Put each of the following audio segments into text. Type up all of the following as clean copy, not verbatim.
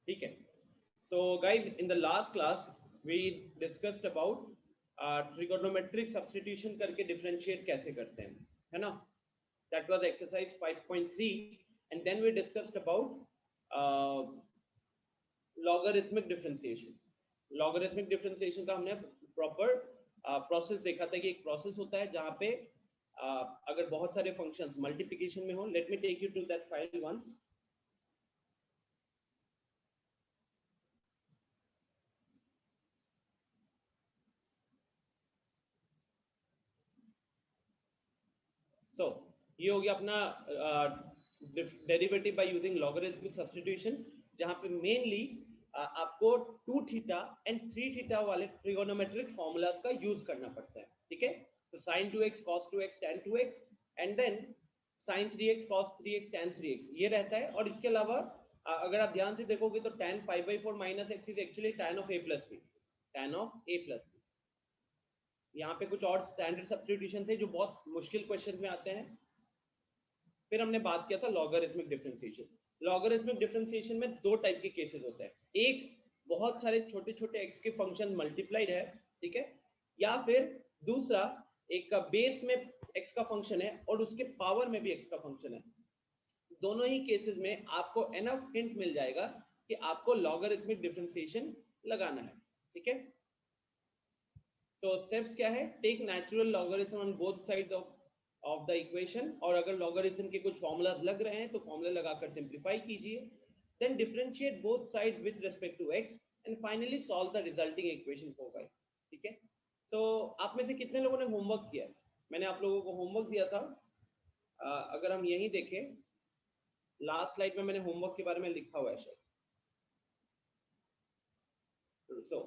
ठीक है. So guys, in the last class we discussed about trigonometric substitution करके differentiate कैसे करते हैं, है ना. That was exercise 5.3 and then we discussed about uh, logarithmic differentiation. Logarithmic differentiation का हमने proper process देखा था कि एक process होता है जहाँ पे अगर बहुत सारे functions multiplication में हो. Let me take you to that file once. So ये हो गया अपना derivative by using logarithmic substitution, जहां पे मेनली आपको 2 थीटा एंड 3 थीटा वाले ट्रिगोनोमेट्रिक फॉर्मूलाज का यूज करना पड़ता है. ठीक है. तो sin 2x cos 2x tan 2x and then sin 3x cos 3x tan 3x ये रहता है. और इसके अलावा अगर आप ध्यान से देखोगे तो tan pi by 4 minus x is actually tan of a plus b, tan of a plus b. यहाँ पे कुछ और स्टैंडर्ड सब्स्टिट्यूशन थे जो बहुत मुश्किल क्वेश्चन में आते हैं. फिर हमने बात किया था लॉगरिथमिक डिफरेंशिएशन. लॉगरिथमिक डिफरेंशिएशन में दो टाइप के केसेस होते हैं. एक, बहुत सारे छोटे छोटे x के फंक्शन मल्टीप्लाइड है, ठीक है, या फिर दूसरा एक का बेस में x का फंक्शन है और उसके पावर में भी x का फंक्शन है. दोनों ही केसेस में आपको एनफ हिंट मिल जाएगा कि आपको लॉगरिथमिक डिफरेंशिएशन लगाना है. ठीक है. तो स्टेप्स क्या है? Take natural logarithm on both sides of the equation. और अगर लॉगरिथम के कुछ फॉर्मूलाज लग रहे हैं तो फॉर्मूला लगाकर सिंपलीफाई कीजिए. Then differentiate both sides with respect to x and finally solve the resulting equation for y. ठीक है. तो आप में से कितने लोगों ने होमवर्क किया? मैंने आप लोगों को होमवर्क दिया था. अगर हम यही देखें, लास्ट स्लाइड में मैंने होमवर्क के बारे में लिखा हुआ है शायद. So,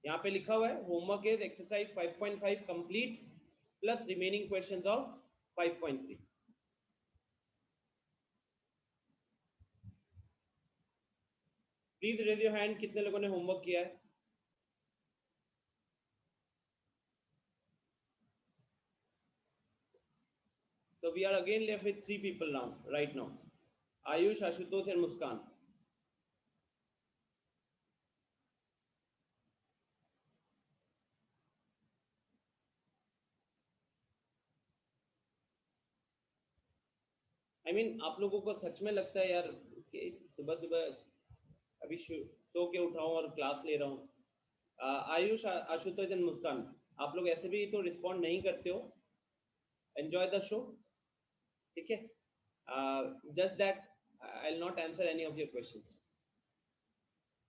यहाँ पे लिखा हुआ है homework is exercise 5.5 complete plus remaining questions of 5.3. Please raise your hand, कितने लोगों ने होमवर्क किया है? So we are again left with 3 people now, right now. Ayush, Ashutosh and Muskan. I mean, आप लोगों को सच में लगता है यार कि सुबह सुबह अभी सो के उठाऊं और क्लास ले रहा हूँ? आयुष, आशुतोष एंड मुस्कान, आप लोग ऐसे भी तो रिस्पॉन्ड नहीं करते हो. Enjoy the show. ठीक है. Just that I will not answer any of your questions.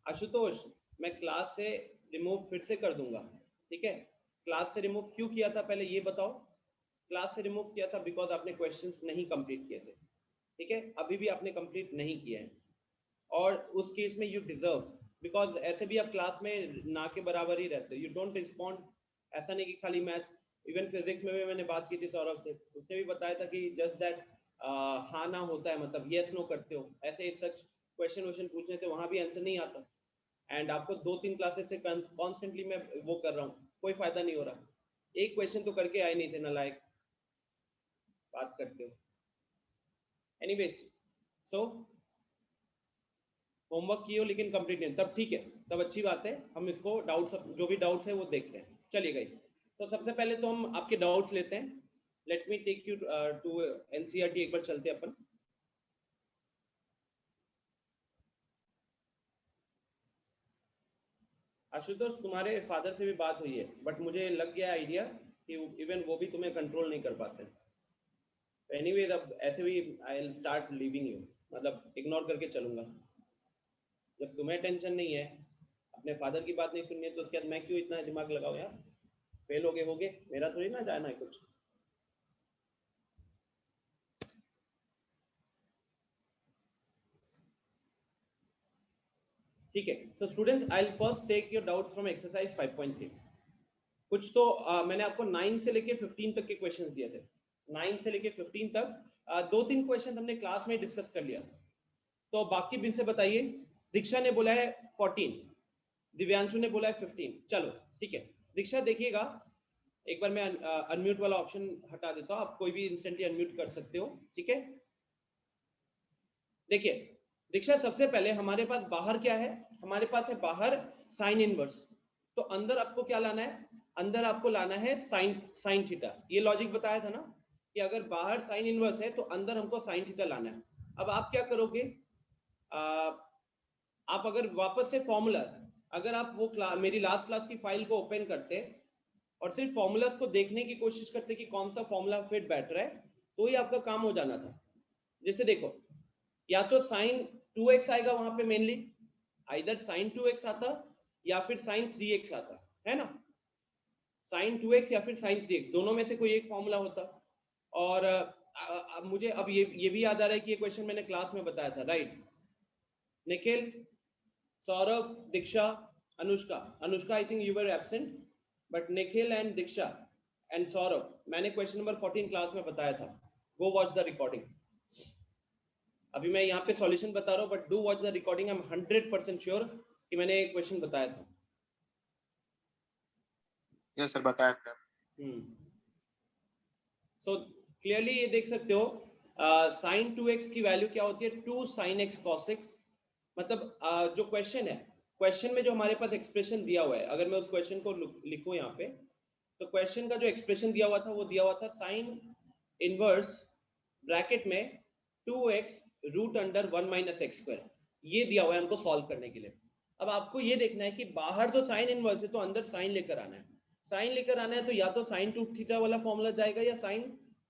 Ashutosh, मैं क्लास से रिमूव फिर से कर दूंगा. ठीक है. क्लास से रिमूव क्यों किया था पहले ये बताओ. क्लास से रिमूव किया था बिकॉज आपने क्वेश्चंस नहीं कंप्लीट किए थे. ठीक है. अभी भी आपने कंप्लीट नहीं किए हैं और उस केस में यू डिजर्व, बिकॉज ऐसे भी आप क्लास में ना के बराबर ही रहते हो. You don't respond. ऐसा नहीं कि खाली मैथ्स, इवन फिजिक्स में भी मैंने बात की थी सौरभ से, उसने भी बताया था कि जस्ट दैट हाँ ना होता है, मतलब यस नो करते हो. ऐसे सच क्वेश्चन पूछने से वहां भी आंसर नहीं आता. एंड आपको 2-3 क्लासेस से कॉन्स्टेंटली मैं वो कर रहा हूँ, कोई फायदा नहीं हो रहा. एक क्वेश्चन तो करके आए नहीं थे, नालायक बात करते हो. एनीवेज, सो होमवर्क किए हो लेकिन कंप्लीट नहीं, तब ठीक है, तब अच्छी बात है. हम इसको डाउट्स, जो भी डाउट्स है वो देखते हैं. चलिए गाइस, तो सबसे पहले तो हम आपके डाउट्स लेते हैं. Let me take you to NCERT. एक बार चलते हैं अपन. आशुतोष, तुम्हारे फादर से भी बात हुई है बट मुझे लग गया आइडिया कि इवन वो भी तुम्हें कंट्रोल नहीं कर पाते. एनीवेज, अब ऐसे भी I will start leaving you, मतलब इग्नोर करके चलूंगा. जब तुम्हें टेंशन नहीं है, अपने फादर की बात नहीं सुननी है, तो उसके बाद मैं क्यों इतना दिमाग लगाऊं यार. फेल हो गए, मेरा थोड़ी ना जाना है कुछ. ठीक है. तो students, I will first take your doubts from exercise 5.3. कुछ तो मैंने आपको 9 से लेके 15 तक के क्वेश्चंस दिए थे. 9 से लेके 15 तक 2-3 क्वेश्चन हमने क्लास में डिस्कस कर लिया. तो बाकी बिन से बताइए. दीक्षा ने बोला है 14, दिव्यांशु ने बोला है 15. चलो ठीक है. दीक्षा देखिएगा, एक बार मैं अनम्यूट वाला ऑप्शन हटा देता हूं. आप कोई भी इंस्टेंटली अनम्यूट कर सकते हो. ठीक है. देखिए, दीक्षा सबसे पहले हमारे पास बाहर क्या है, हमारे पास है बाहर साइन इनवर्स, तो अंदर आपको क्या लाना है, अंदर आपको लाना है साइन साइन थीटा। ये लॉजिक बताया था ना कि अगर बाहर साइन इनवर्स है तो अंदर हमको साइन थीटा लाना है। अब आप क्या करोगे, आप अगर वापस से फॉर्मूला, अगर आप वो मेरी लास्ट क्लास की फाइल को ओपन करते और सिर्फ फॉर्मूलाज को देखने की कोशिश करते कि कौन सा फॉर्मूला फिट बैठ रहा है, तो ही आपका काम हो जाना था। जैसे देखो, या तो साइन 2x आएगा वहां पे मेनली, आइदर साइन 2x आता या फिर साइन 3x आता है ना, साइन 2x या फिर साइन 3x, दोनों में से कोई एक फॉर्मूला होता। और मुझे अब ये भी याद आ रहा है कि ये क्वेश्चन मैंने क्लास में बताया था, right. Nikhil, Saurabh, Diksha, Anushka, Anushka I think you were absent, but Nikhil and Diksha and Saurabh, मैंने क्वेश्चन नंबर 14 क्लास में बताया था, गो वॉच द रिकॉर्डिंग। अभी मैं यहाँ पे सॉल्यूशन बता रहा हूँ, but do watch the recording, I am 100% sure कि मैंने एक क्वेश्चन बताया था। यस सर, बताया था। सो क्लियरली ये देख सकते हो, साइन 2x की वैल्यू क्या होती है, 2 sin x cos x। मतलब जो क्वेश्चन है, क्वेश्चन में जो हमारे पास एक्सप्रेशन दिया हुआ है, अगर मैं उस क्वेश्चन को लिखूं यहाँ पे, तो क्वेश्चन का जो एक्सप्रेशन दिया हुआ था वो दिया हुआ था साइन इनवर्स ब्रैकेट में 2x root under 1 minus x square, ये दिया हुआ है हमको सॉल्व करने के लिए। अब आपको ये देखना है कि बाहर तो साइन इनवर्स है तो अंदर साइन लेकर आना है, साइन लेकर आना है तो या तो साइन 2 थीटा वाला फॉर्मूला जाएगा या साइन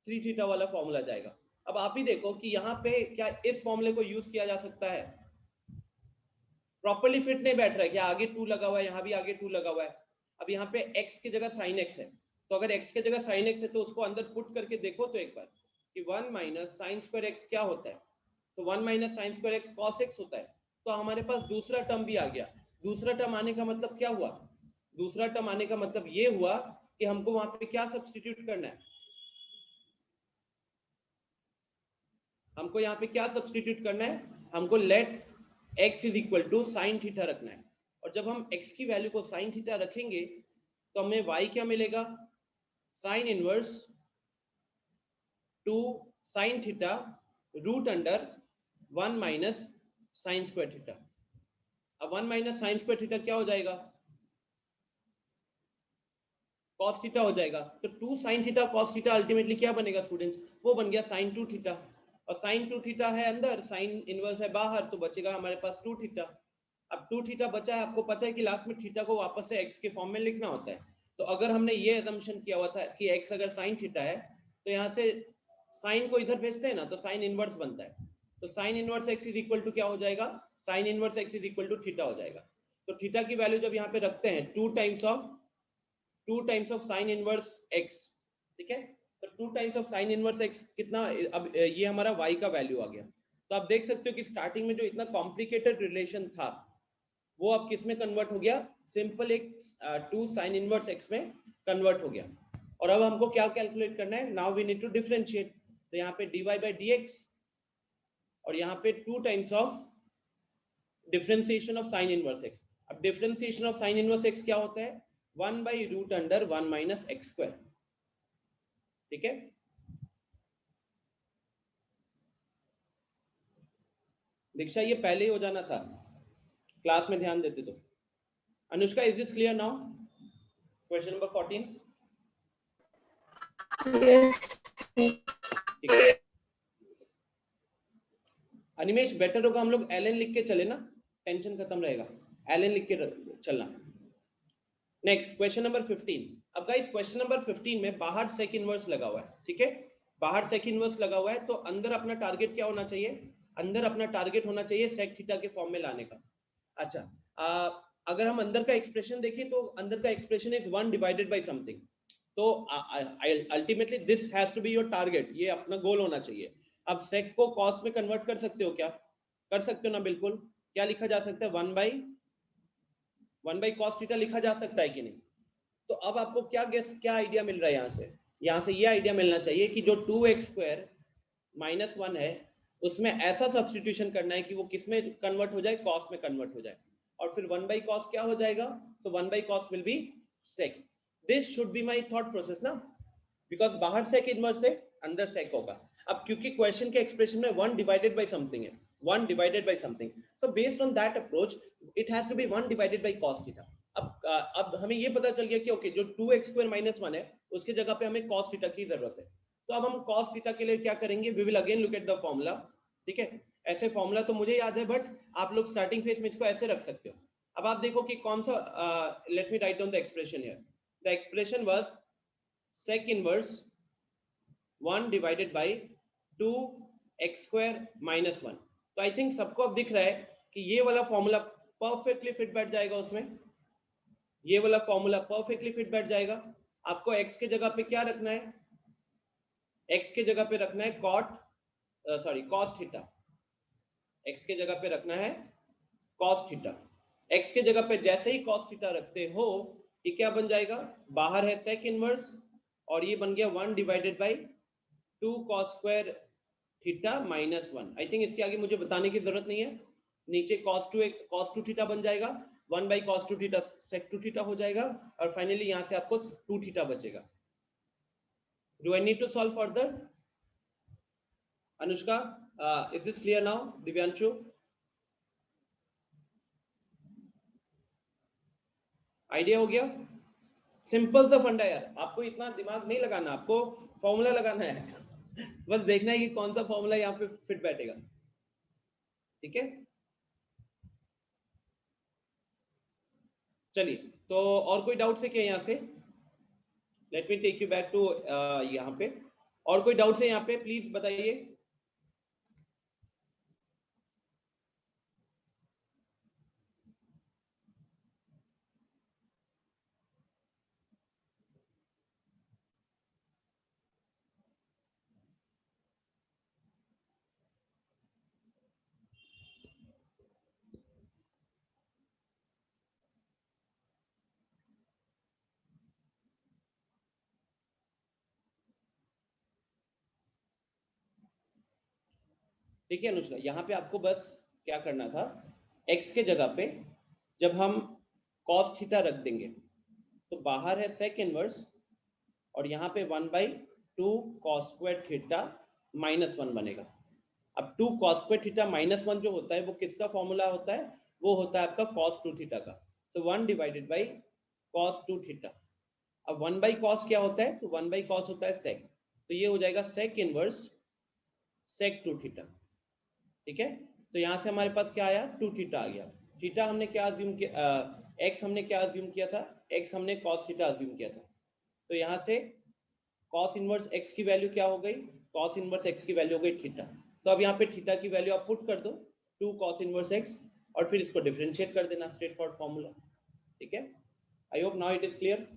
3 थीटा वाला फॉर्मूला जाएगा। अब आप ही देखो कि यहाँ पे क्या इस फॉर्मूले को यूज किया जा सकता है, प्रॉपर्ली फिट नहीं बैठ रहा है, क्या आगे 2 लगा हुआ है, यहाँ भी आगे 2 लगा हुआ है। अब यहाँ पे x की जगह sin x है, तो अगर x की जगह sin x है तो उसको अंदर पुट करके देखो तो एक बार कि 1 माइनस साइन स्क्वायर x क्या होता है, तो 1 minus sine square x cos x होता है। तो हमारे पास दूसरा टर्म भी आ गया। दूसरा टर्म आने का मतलब क्या हुआ, दूसरा टर्म आने का मतलब ये हुआ कि हमको वहां पे क्या सब्स्टिट्यूट करना है, हमको यहाँ पे क्या सब्स्टिट्यूट करना है, हमको let x is equal to sine theta रखना है। और जब हम x की वैल्यू को साइन थीटा रखेंगे तो हमें y क्या मिलेगा, sine inverse 2 sine theta root under 1 minus sine square theta. अब 1 माइनस साइन स्क्वायर थीटा क्या हो जाएगा, cos थीटा हो जाएगा। तो 2 sine theta cos theta ultimately क्या बनेगा स्टूडेंट्स, वो बन गया साइन 2 थीटा, और साइन 2 थीटा है अंदर, साइन इनवर्स है बाहर, तो बचेगा हमारे पास 2 थीटा। अब 2 थीटा बचा है, आपको पता है कि लास्ट में थीटा को वापस से x के फॉर्म में लिखना होता है। तो अगर हमने ये असम्पशन किया हुआ था कि x अगर साइन थीटा है तो यहाँ से साइन को इधर भेजते हैं ना, तो साइन इनवर्स बनता है, तो sine inverse x is equal to क्या हो जाएगा, sine inverse x is equal to theta हो जाएगा। तो थीटा की वैल्यू जब यहाँ पे रखते हैं 2 times of sine inverse x, ठीक है, तो 2 times of sine inverse x कितना, अब ये हमारा y का वैल्यू आ गया। तो आप देख सकते हो कि स्टार्टिंग में जो इतना कॉम्प्लिकेटेड रिलेशन था वो अब किस में कन्वर्ट हो गया, सिंपल एक 2 साइन इनवर्स x में कन्वर्ट हो गया। और अब हमको क्या कैलकुलेट करना है, now we need to differentiate, तो यहाँ पे dy by dx और यहाँ पे 2 times of differentiation of sine inverse x। अब differentiation of sine inverse x क्या होता है, 1 by root under 1 minus x square, ठीक है। दीक्षा ये पहले ही हो जाना था, क्लास में ध्यान देते तो। Anushka, is this clear now, question number 14? yes. Animesh, better होगा हम लोग एलएन लिख के चले ना, टेंशन खत्म रहेगा, एलएन लिख के चलना। Next question number 15। अब गाइस क्वेश्चन नंबर 15 में बाहर सेक इनवर्स लगा हुआ है, ठीक है, बाहर सेक इनवर्स लगा हुआ है, तो अंदर अपना टारगेट क्या होना चाहिए, अंदर अपना टारगेट होना चाहिए सेक थीटा के फॉर्म में लाने का। अच्छा, अगर हम अंदर का एक्सप्रेशन देखें तो अंदर का expression is 1 divided by something, तो ultimately this has to be your target, ये अपना गोल होना चाहिए। अब सेक को कॉस में कन्वर्ट कर सकते हो क्या, कर सकते हो ना, बिल्कुल। क्या लिखा जा सकता है, 1 बाई कॉस थीटा लिखा जा सकता है कि नहीं। तो अब आपको क्या आइडिया मिल रहा है यहाँ से ये आइडिया मिलना चाहिए कि जो 2x स्क्वायर माइनस 1 है उसमें ऐसा सब्स्टिट्यूशन करना है कि वो किस में कन्वर्ट हो जाए, कॉस में कन्वर्ट हो जाए, और फिर 1 बाई कॉस क्या हो जाएगा, तो 1 by cos will be sec. This should be my thought process ना, बिकॉज बाहर सेक इनवर्स से अंदर सेक होगा। अब क्योंकि क्वेश्चन के एक्सप्रेशन में 1 डिवाइडेड बाय समथिंग है, 1 divided by something. So based on that approach, it has to be 1 divided by cos theta. अब हमें ये पता चल गया कि ओके जो 2x square minus 1 है उसकी जगह पे हमें cos theta की जरूरत है. तो अब हम cos theta के लिए क्या करेंगे? We will again look at the formula. ठीक है, ऐसे फॉर्मूला तो मुझे याद है, बट आप लोग स्टार्टिंग फेज में इसको ऐसे रख सकते हो. अब आप देखो कि कौन सा, let me write down the expression here. The expression was sec inverse 1 divided by 2x square minus 1. तो आई थिंक सबको अब दिख रहा है कि ये वाला फॉर्मूला परफेक्टली फिट बैठ जाएगा उसमें. ये वाला फॉर्मूला परफेक्टली फिट बैठ जाएगा. आपको x के जगह पे क्या रखना है? x के जगह पे रखना है cos थीटा. x के जगह पे रखना है cos थीटा. x के जगह पे जैसे ही cos थीटा रखते हो, ये क्या बन जाएगा? बाहर है sec इनवर्स और ये बन गया 1 divided by 2 cos square theta minus 1. I think इसके आगे मुझे बताने की जरूरत नहीं है. नीचे cos 2 थीटा बन जाएगा, 1 by cos 2 theta sec 2 theta हो जाएगा और फाइनली यहां से आपको 2 थीटा बचेगा. Do I need to solve further? Anushka, is this clear now? Divyanshu, idea हो गया? सिंपल सा फंडा यार, आपको इतना दिमाग नहीं लगाना, आपको फॉर्मूला लगाना है. बस देखना है कि कौन सा फॉर्मूला यहाँ पे फिट बैठेगा. ठीक है, चलिए. तो और कोई डाउट है क्या यहाँ से? Let me take you back to यहाँ पे. और कोई डाउट है यहाँ पे? प्लीज बताइए. देखिए अनुष्का, यहाँ पे आपको बस क्या करना था, x के जगह पे जब हम cos थीटा रख देंगे तो बाहर है sec इनवर्स और यहाँ पे 1 by 2 cos square theta minus 1 बनेगा. अब 2 cos स्क्वायर थीटा माइनस 1 जो होता है वो किसका फॉर्मूला होता है? वो होता है आपका cos 2 थीटा का. सो 1 डिवाइडेड बाई cos 2 थीटा. अब 1 बाई cos क्या होता है? तो 1 बाई cos होता है sec. तो ये हो जाएगा sec इनवर्स sec 2 थीटा. ठीक है, तो यहां से हमारे पास क्या आया? 2 थीटा आ गया. थीटा हमने क्या अज्यूम किया? x हमने क्या अज्यूम किया था? x हमने cos थीटा अज्यूम किया था. तो यहां से cos इनवर्स x की वैल्यू क्या हो गई? cos इनवर्स x की वैल्यू हो गई थीटा. तो अब यहाँ पे थीटा की वैल्यू आप पुट कर दो 2 cos इनवर्स x और फिर इसको डिफरेंशिएट कर देना, स्ट्रेट फॉरवर्ड फॉर्मूला. ठीक है, I hope now it is clear.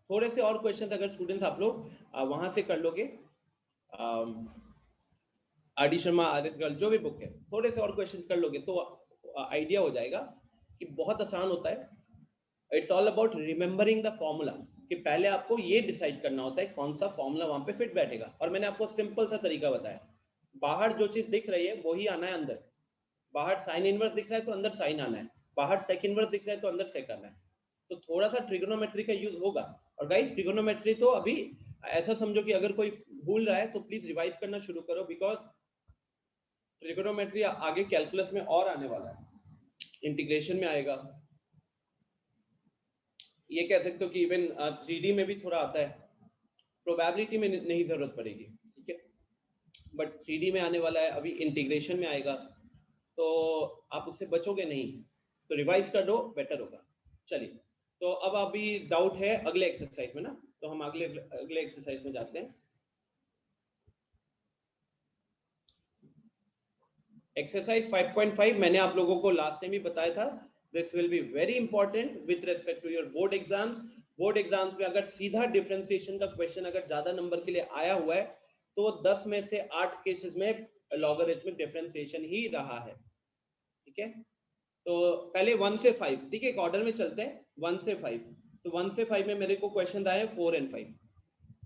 थोड़े से और क्वेश्चन अगर स्टूडेंट्स आप लोग वहां से कर लोगे, आर.डी. शर्मा, आर.एस. गर्ल, जो भी बुक है, थोड़े से और क्वेश्चंस कर लोगे तो आइडिया हो जाएगा कि बहुत आसान होता है. It's all about remembering the formula, कि पहले आपको ये डिसाइड करना होता है कौन सा फॉर्मूला वहां पे फिट बैठेगा. और मैंने आपको सिंपल सा तरीका बताया, बाहर जो चीज दिख रही है वही आना है अंदर. बाहर साइन इनवर्स दिख रहा है तो अंदर साइन आना है, बाहर सेक इनवर्स दिख रहा है तो अंदर सेक आना है. तो थोड़ा सा ट्रिगोनोमेट्री का यूज होगा. और गाइस ट्रिगोनोमेट्री तो अभी ऐसा समझो कि अगर कोई भूल रहा है तो प्लीज रिवाइज करना शुरू करो, बिकॉज ट्रिगोनोमेट्री आगे कैलकुलस में और आने वाला है, इंटीग्रेशन में आएगा. ये कह सकते हो कि इवन 3D में भी थोड़ा आता है, प्रोबेबिलिटी में नहीं जरूरत पड़ेगी. ठीक है, बट 3D में आने वाला है, अभी इंटीग्रेशन में आएगा, तो आप उससे बचोगे नहीं. तो रिवाइज कर दो, बेटर होगा. चलिए, तो अब अभी डाउट है अगले एक्सरसाइज में ना, तो हम अगले एक्सरसाइज में जाते हैं. एक्सरसाइज 5.5 मैंने आप लोगों को लास्ट टाइम ही बताया था. This will be very important with respect to your board exams. Board exams में अगर सीधा डिफरेंशिएशन का क्वेश्चन अगर ज्यादा नंबर के लिए आया हुआ है तो वो 10 में से 8 केसेस में लॉगरिथमिक डिफरेंशिएशन ही रहा है. ठीक है, तो पहले 1 से 5, ठीक है, एक ऑर्डर में चलते हैं. 1 से 5, तो 1 से 5 में मेरे को क्वेश्चन आए हैं 4 और 5.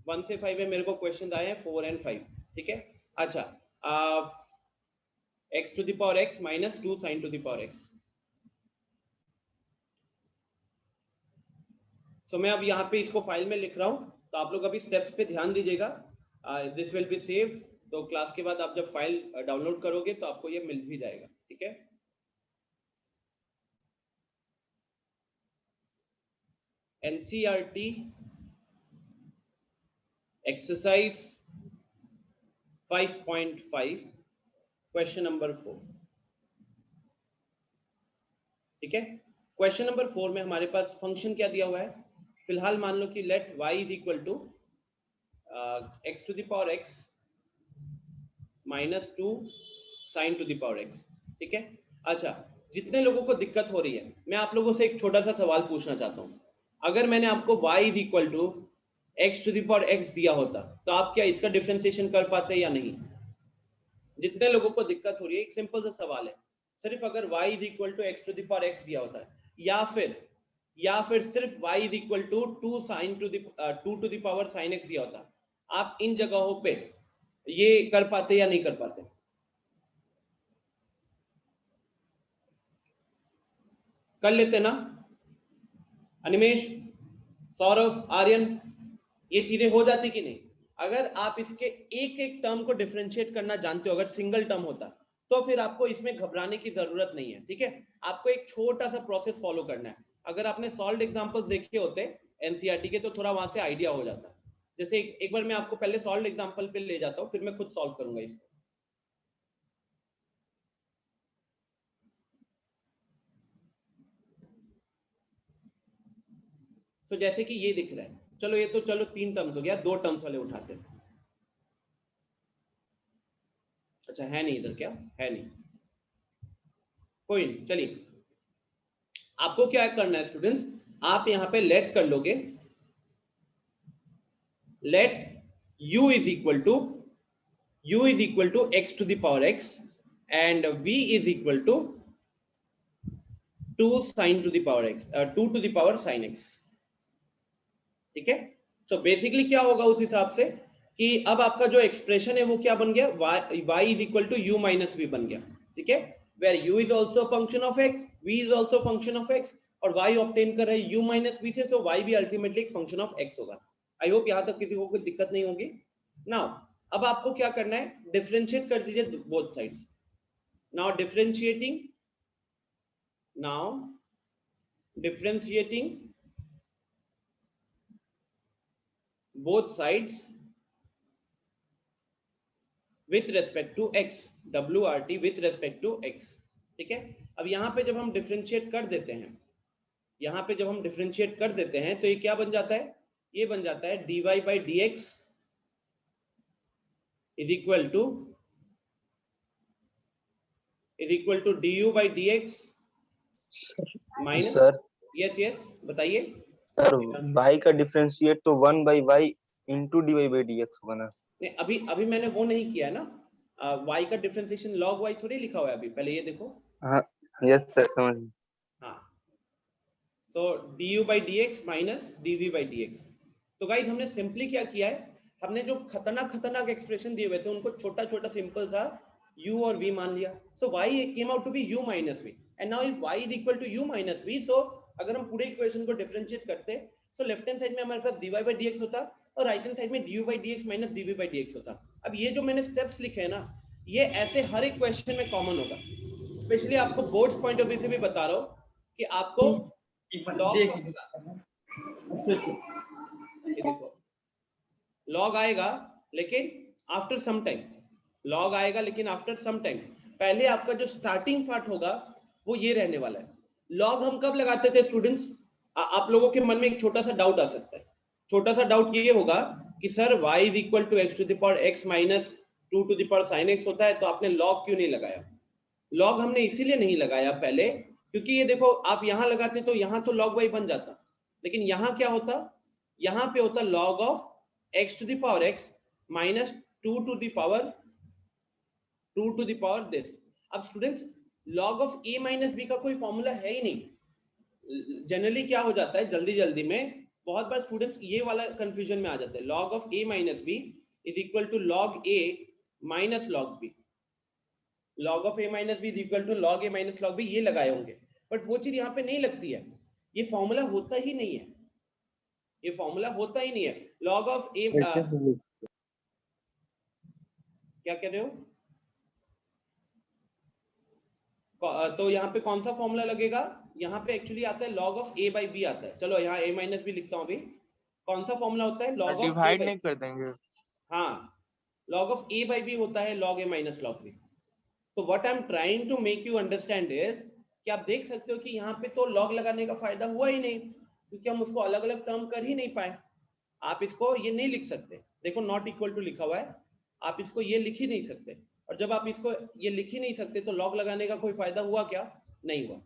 1 से 5 में मेरे को क्वेश्चन आए हैं 4 और 5. ठीक है, अच्छा, x to the power x minus 2 sin to the power x. So मैं अब यहाँ पे इसको फाइल में लिख रहा हूँ तो आप लोग अभी स्टेप्स पे ध्यान दीजिएगा। दिस विल बी सेव, तो क्लास के बाद आप जब फाइल डाउनलोड करोगे तो आपको ये मिल भी जाएगा, ठीक है। NCERT एक्सरसाइज 5.5 क्वेश्चन नंबर 4, ठीक है। क्वेश्चन नंबर 4 में हमारे पास फंक्शन क्या दिया हुआ है, फिलहाल मान लो कि let y is equal to x to the power x minus 2 sine to the power x, ठीक है। अच्छा, जितने लोगों को दिक्कत हो रही है, मैं आप लोगों से एक छोटा सा सवाल पूछना चाहता हूं। अगर मैंने आपको y is equal to x to the power x दिया होता तो आप क्या इसका डिफरेंशिएशन कर पाते या नहीं? जितने लोगों को दिक्कत हो रही है, एक सिंपल सा सवाल है, सिर्फ अगर y is equal to x to the power x दिया होता है, या फिर सिर्फ y is equal to 2 sine to the power sine x दिया होता, आप इन जगहों पे ये कर पाते या नहीं कर पाते? कर लेते ना? अनिमेश, सौरभ, आर्यन, ये चीजें हो जाती कि नहीं? अगर आप इसके एक एक टर्म को डिफरेंशिएट करना जानते हो, अगर सिंगल टर्म होता, तो फिर आपको इसमें घबराने की जरूरत नहीं है, ठीक है। आपको एक छोटा सा प्रोसेस फॉलो करना है। अगर आपने सॉल्व एग्जांपल्स देखे होते एनसीईआरटी के, तो थोड़ा वहां से आइडिया हो जाता। जैसे एक बार मैं आपको पहले सॉल्व एग्जांपल पे ले जाता हूँ, फिर मैं खुद सॉल्व करूंगा इसको। तो जैसे कि ये दिख रहा है, चलो ये तो चलो 3 टर्म्स हो गया, 2 टर्म्स वाले उठाते हैं। अच्छा है नहीं इधर, क्या है नहीं, कोई नहीं, चलिए। आपको क्या करना है स्टूडेंट्स, आप यहां पे लेट कर लोगे, let u is equal to x to the power x and v is equal to 2 sin to the power x, 2 to the power sin x, ठीक है। तो बेसिकली क्या होगा उस हिसाब से कि अब आपका जो एक्सप्रेशन है वो क्या बन गया, y is equal to u minus v बन गया, ठीक है। Where u is also function of x, v is also function of x, और y ऑब्टेन कर रहे हैं u माइनस v से, तो y भी अल्टीमेटली एक फंक्शन ऑफ x होगा। आई होप यहां तक किसी को कोई दिक्कत नहीं होगी। नाउ अब आपको क्या करना है, डिफरेंशिएट कर दीजिए both sides. Now differentiating both sides with respect to x, WRT with respect to x, ठीक है। अब यहाँ पे जब हम डिफरेंशिएट कर देते हैं, तो ये क्या बन जाता है, ये बन जाता है dy by dx is equal to du by dx minus, yes बताइए सर। y का डिफरेंशिएट तो 1 by y into dy by dx होगा ना? नहीं, अभी मैंने वो नहीं किया है ना, y का डिफरेंशिएशन log y थोड़ी लिखा हुआ है अभी, पहले ये देखो। हाँ यस सर, समझ। हाँ, so du by dx minus dv by dx। तो गाइस हमने सिंपली क्या किया है, हमने जो खतरनाक एक्सप्रेशन दिए हुए थे उनको छोटा छोटा सिंपल सा u और v मान लिया। so y came out to be u minus v, and now if y is equal to u minus v, so अगर हम पूरे इक्वेशन को डिफरेंशिएट करते, so लेफ्ट हैंड साइड में हमारे पास dy by dx होता और राइट हैंड साइड में du by dx minus dv by dx होता। अब ये जो मैंने स्टेप्स लिखे हैं ना, ये ऐसे हर एक क्वेश्चन में कॉमन होगा। स्पेशली आपको बोर्ड्स पॉइंट ऑफ व्यू से भी बता रहा हूँ कि आपको लॉग आएगा, लेकिन आफ्टर सम टाइम, पहले आपका जो स्टार्टिंग पार्ट होगा वो ये रहने वाला है। लॉग हम कब लगाते थे स्टूडेंट्स, आप लोगों के मन में एक छोटा सा डाउट आ सकता है। छोटा सा डाउट ये होगा कि sir y is equal to x to the power x minus 2 to the power sin x होता है, तो आपने लॉग क्यों नहीं लगाया? लॉग हमने इसीलिए नहीं लगाया पहले, क्योंकि ये देखो आप यहां लगाते तो यहां तो log y बन जाता, लेकिन यहां क्या होता, यहां पे होता log of x to the power x minus 2 to the power this. अब students log of a minus b का कोई फॉर्मूला है ही नहीं। जनरली क्या हो जाता है, जल्दी में बहुत बार स्टूडेंट्स ये वाला कंफ्यूजन में आ जाते हैं, log of a minus b is equal to log a minus log b, log of a minus b is equal to log a minus log b, ये लगाए होंगे, बट वो चीज यहाँ पे नहीं लगती है। ये फॉर्मूला होता ही नहीं है, लॉग ऑफ ए, क्या कह रहे हो? तो यहाँ पे कौन सा फॉर्मूला लगेगा? यहाँ पे एक्चुअली आता है log of a by b आता है। चलो यहाँ a माइनस भी लिखता हूँ अभी। कौन सा फॉर्मूला होता है? log of a divide by, नहीं कर देंगे। हाँ, log of a by b होता है log a minus log b। तो what I am trying to make you understand is कि आप देख सकते हो कि यहाँ पे तो log लगाने का फायदा हुआ ही नहीं, क्योंकि हम उसको अलग अलग टर्म कर ही नहीं पाए। आप इसको ये नहीं लिख सकते, देखो नॉट इक्वल टू लिखा हुआ है, आप इसको ये लिख ही नहीं सकते। और जब आप इसको ये लिख ही नहीं सकते तो लॉग लगाने का कोई फायदा हुआ क्या? नहीं हुआ।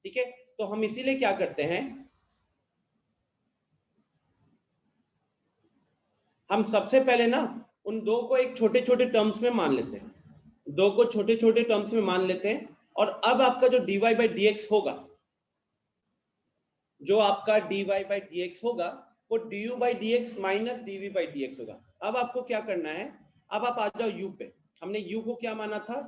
ठीक है, तो हम इसीलिए क्या करते हैं, हम सबसे पहले ना उन दो को एक छोटे छोटे टर्म्स में मान लेते हैं, दो को छोटे छोटे टर्म्स में मान लेते हैं। और अब आपका जो dy by dx होगा, जो आपका dy by dx होगा वो du by dx minus dv by dx होगा। अब आपको क्या करना है, अब आप आ जाओ u पे। हमने u को क्या माना था?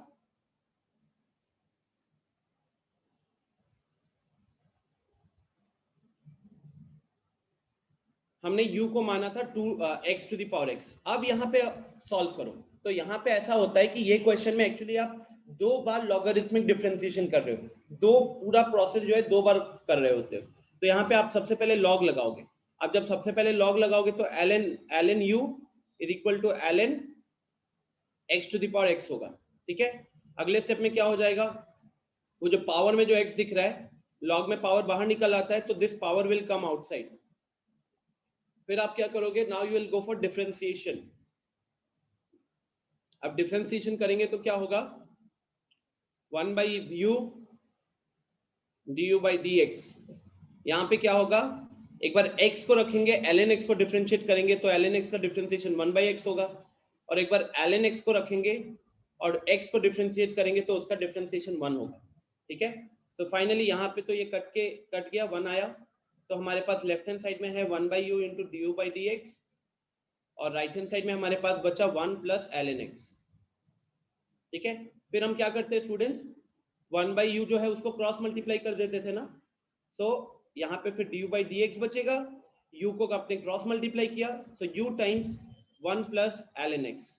हमने u को माना था 2x to the power x। अब यहाँ पे सॉल्व करो, तो यहाँ पे ऐसा होता है कि ये क्वेश्चन में एक्चुअली आप दो बार लॉगरिथमिक डिफरेंशिएशन कर रहे हो, दो पूरा प्रोसेस जो है दो बार कर रहे होते हो। तो यहाँ पे आप सबसे पहले लॉग लगाओगे। अब जब सबसे पहले लॉग लगाओगे तो ln u is equal to ln x to the power x होगा। ठीक है, अगले स्टेप में क्या हो जाएगा, वो जो पावर में जो x दिख रहा है, लॉग में पावर बाहर निकल आता है, तो this power will come outside. फिर आप क्या करोगे, now you will go for differentiation. अब डिफरेंशिएशन करेंगे तो क्या होगा, 1 by u du by dx। यहाँ पे क्या होगा, एक बार x को रखेंगे, ln x को डिफरेंशिएट करेंगे तो ln x का डिफरेंशिएशन 1 by x होगा। और एक बार ln x को रखेंगे और x को डिफरेंशिएट करेंगे तो उसका डिफरेंशिएशन 1 होगा। ठीक है, तो फाइनली यहाँ पे तो ये कट गया, 1 आया। तो हमारे पास लेफ्ट हैंड साइड में है 1 by u into du by dx, और राइट हैंड साइड में हमारे पास बचा 1 प्लस ln x। ठीक है, फिर हम क्या करते हैं स्टूडेंट्स, 1 by u जो है उसको क्रॉस मल्टीप्लाई कर देते थे ना, तो यहाँ पे फिर du by dx बचेगा, u को आपने क्रॉस मल्टीप्लाई किया तो u times 1 plus ln x,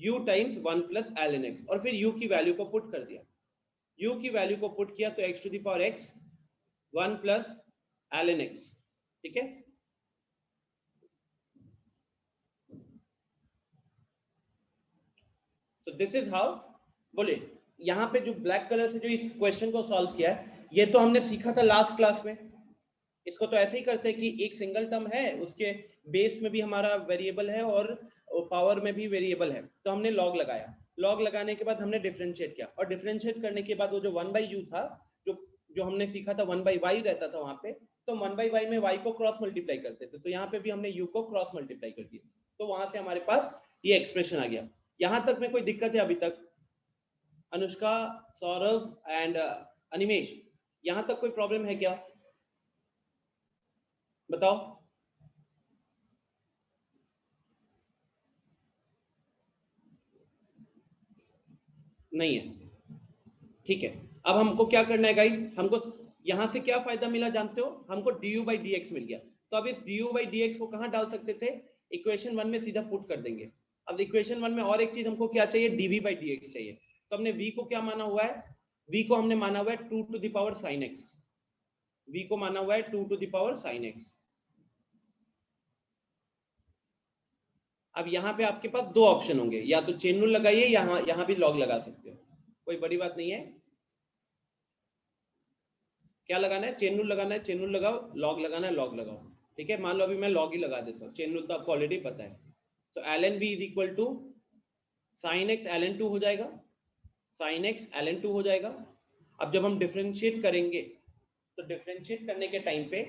u times 1 plus ln x, और फिर u की वैल्यू को पुट कर दिया। u की वैल्यू को पुट किया तो x to the power x 1 plus ln x। ठीक है, तो दिस इज हाउ, बोले यहाँ पे जो ब्लैक कलर से जो इस क्वेश्चन को सॉल्व किया है, ये तो हमने सीखा था लास्ट क्लास में। इसको तो ऐसे ही करते हैं कि एक सिंगल टर्म है, उसके बेस में भी हमारा वेरिएबल है और पावर में भी वेरिएबल है, तो हमने लॉग लगाया। लॉग लगाने के बाद हमने डिफरेंशिएट किया, और डिफरेंशिएट करने के बाद वो जो 1 by u था, जो जो हमने सीखा था 1 by y रहता था वहां पे, तो 1 by y में y को क्रॉस मल्टीप्लाई करते थे, तो यहाँ पे भी हमने u को क्रॉस मल्टीप्लाई कर दिया, तो वहां से हमारे पास ये एक्सप्रेशन आ गया। यहां तक में कोई दिक्कत है अभी तक? अनुष्का, सौरभ एंड अनिमेश, यहां तक कोई प्रॉब्लम है क्या, बताओ? नहीं है, ठीक है। अब हमको क्या करना है गाइस, हमको यहां से क्या फायदा मिला जानते हो, हमको du by dx मिल गया। तो अब इस du by dx को कहां डाल सकते थे, इक्वेशन 1 में सीधा पुट कर देंगे। अब इक्वेशन 1 में और एक चीज हमको क्या चाहिए, dv by dx चाहिए। तो हमने v को क्या माना हुआ है, v को हमने माना हुआ है 2 to the power sin x, v को माना हुआ है 2 to the power sin x। अब यहाँ पे आपके पास दो ऑप्शन होंगे, या तो चेन रूल लगाइए, यहाँ भी लॉग लगा सकते हो, कोई बड़ी बात नहीं है। क्या लगाना है, चेन रूल लगाना है, चेन रूल लगाओ, लॉग लगाना है, लॉग लगाओ। ठीक है, मान लो अभी मैं लॉग ही लगा देता हूँ, चेन रूल तो आपको ऑलरेडी पता है। तो ln v is equal to sin x ln 2 हो जाएगा, sin x ln 2 हो जाएगा। अब जब हम डिफरेंशिएट करेंगे तो डिफरेंशिएट करने के टाइम पे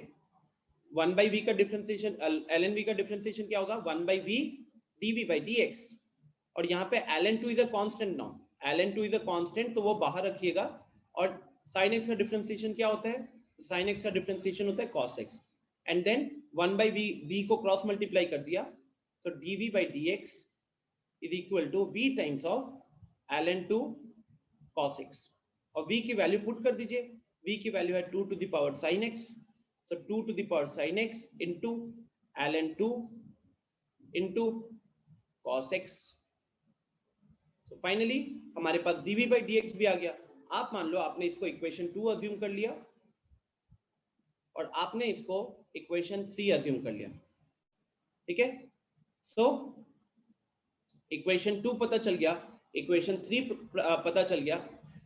1 by v का डिफरेंशिएशन, ln v का डिफरेंशिएशन क्या होगा, 1 by v dv by dx। और यहाँ पे ln 2 is a constant now, ln 2 is a constant, तो वो बाहर रखिएगा। और sin x का डिफरेंशिएशन क्या होता है, sin x का डिफरेंशिएशन होता है cos x, and then 1 by v को क्रॉस मल्टीप्लाई कर दिया, तो dv by dx is equal to v times of ln 2 cos x, और v की वैल्यू पुट कर दीजिए, v की वैल्यू है 2 to the power sin x, so 2 to the power sin x into ln 2 into cos x। तो finally हमारे पास dv by dx भी आ गया। आप मान लो आपने इसको इक्वेशन 2 अज्यूम कर लिया और आपने इसको इक्वेशन 3 अज्यूम कर लिया, ठीक है। सो इक्वेशन 2 पता चल गया, इक्वेशन 3 पता चल गया।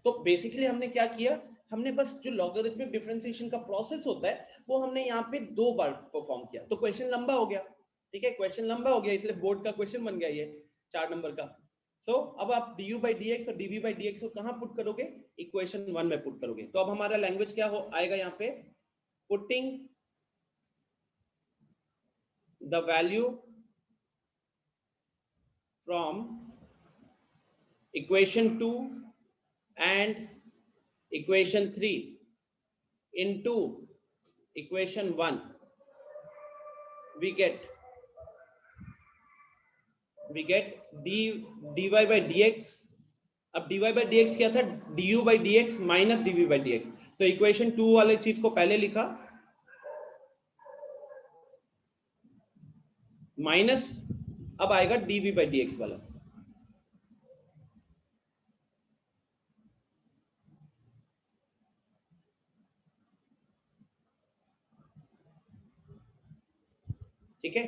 तो बेसिकली हमने क्या किया, हमने बस जो लॉगरिथमिक डिफरेंशिएशन का प्रोसेस होता है वो हमने यहाँ पे 2 बार परफॉर्म किया, तो क्वेश्चन लंबा हो गया, ठीक है। क्वेश्चन लंबा हो गया इसलिए बोर्ड का क्वेश्चन बन गया ये 4 नंबर का। सो अब आप du by dx और dv by dx को कहाँ पुट करोगे, इक्वेशन 1 में पुट करोगे। तो अब हमारा लैंग्वेज क्या हो आएगा यहाँ पे, putting the value from equation 2 and equation 3 into equation 1, we get dy by dx। अब dy by dx क्या था, du by dx minus dv by dx। तो इक्वेशन 2 वाले चीज को पहले लिखा, माइनस अब आएगा dv by dx वाला। ठीक है,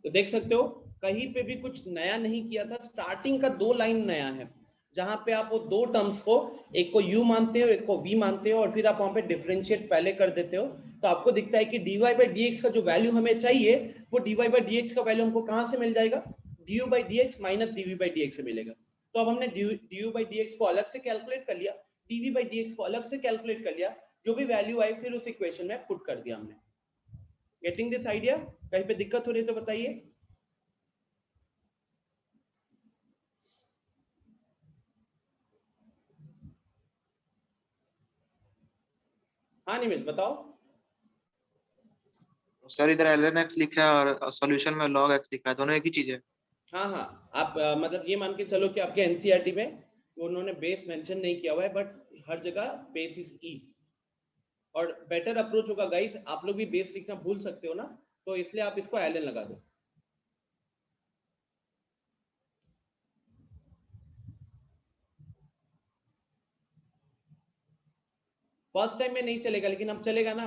तो देख सकते हो कहीं पे भी कुछ नया नहीं किया था, स्टार्टिंग का 2 लाइन नया है, जहां पे आप वो 2 टर्म्स को, एक को u मानते हो एक को v मानते हो और फिर आप वहां पे डिफरेंशिएट पहले कर देते हो। तो आपको दिखता है कि dy by dx का जो वैल्यू हमें चाहिए वो dy by dx का वैल्यू हमको कहां से मिल जाएगा, du by dx minus dv by dx से मिलेगा। तो अब हमने du by dx को अलग से कैलकुलेट कर लिया, dv by dx को अलग से कैलकुलेट कर लिया, जो भी वैल्यू आई फिर उस इक्वेशन में पुट कर दिया हमने। गेटिंग दिस आइडिया, कहीं पे दिक्कत हो रही है तो बताइए। हाँ निमेश बताओ। सर इधर ln x लिखा है और सॉल्यूशन में log x लिखा है, दोनों एक ही चीज है। हाँ हाँ, आप मतलब ये मान के चलो कि आपके एनसीईआरटी में उन्होंने बेस मेंशन नहीं किया हुआ है, बट हर जगह बेस इज ई। और बेटर अप्रोच होगा गाइस, आप लोग भी बेस लिखना भूल सकते हो ना, तो इसलिए आप इसको एलएन लगा दो। फर्स्ट टाइम में नहीं चलेगा लेकिन अब चलेगा ना,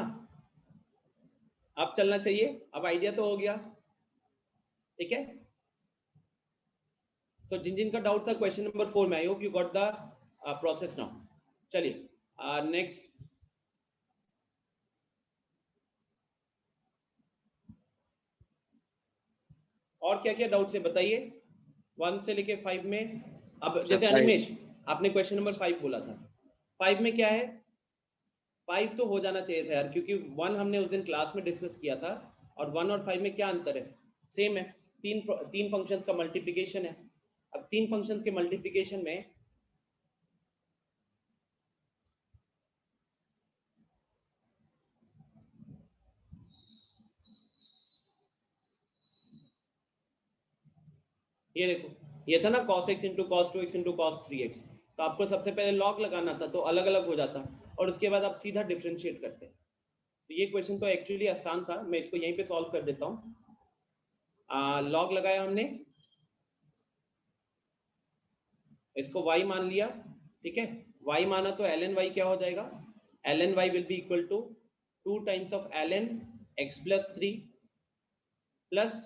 अब चलना चाहिए। अब आइडिया तो हो गया, ठीक है। तो जिन जिन का डाउट था क्वेश्चन नंबर 4 में, I hope you got the process now. चलिए नेक्स्ट, और क्या क्या डाउट्स है बताइए 1 से लेके 5 में। अब जैसे अनिमेश आपने क्वेश्चन नंबर 5 बोला था, 5 में क्या है, 5 तो हो जाना चाहिए था यार, क्योंकि 1 हमने उस दिन क्लास में डिस्कस किया था और 1 और 5 में क्या अंतर है, सेम है, तीन फंक्शंस का मल्टीप्लिकेशन है। अब 3 फंक्शंस के मल्टीप्लिकेशन में ये देखो, ये था ना cos x into cos 2x into cos 3x, तो आपको सबसे पहले लॉग लगाना था तो अलग अलग हो जाता और उसके बाद आप सीधा डिफरेंशिएट करते। तो ये क्वेश्चन तो एक्चुअली आसान था, मैं इसको यहीं पे सॉल्व कर देता हूँ। लॉग लगाया हमने, इसको y मान लिया, ठीक है। y माना तो ln y क्या हो जाएगा, ln y will be equal to 2 times of ln x plus 3 plus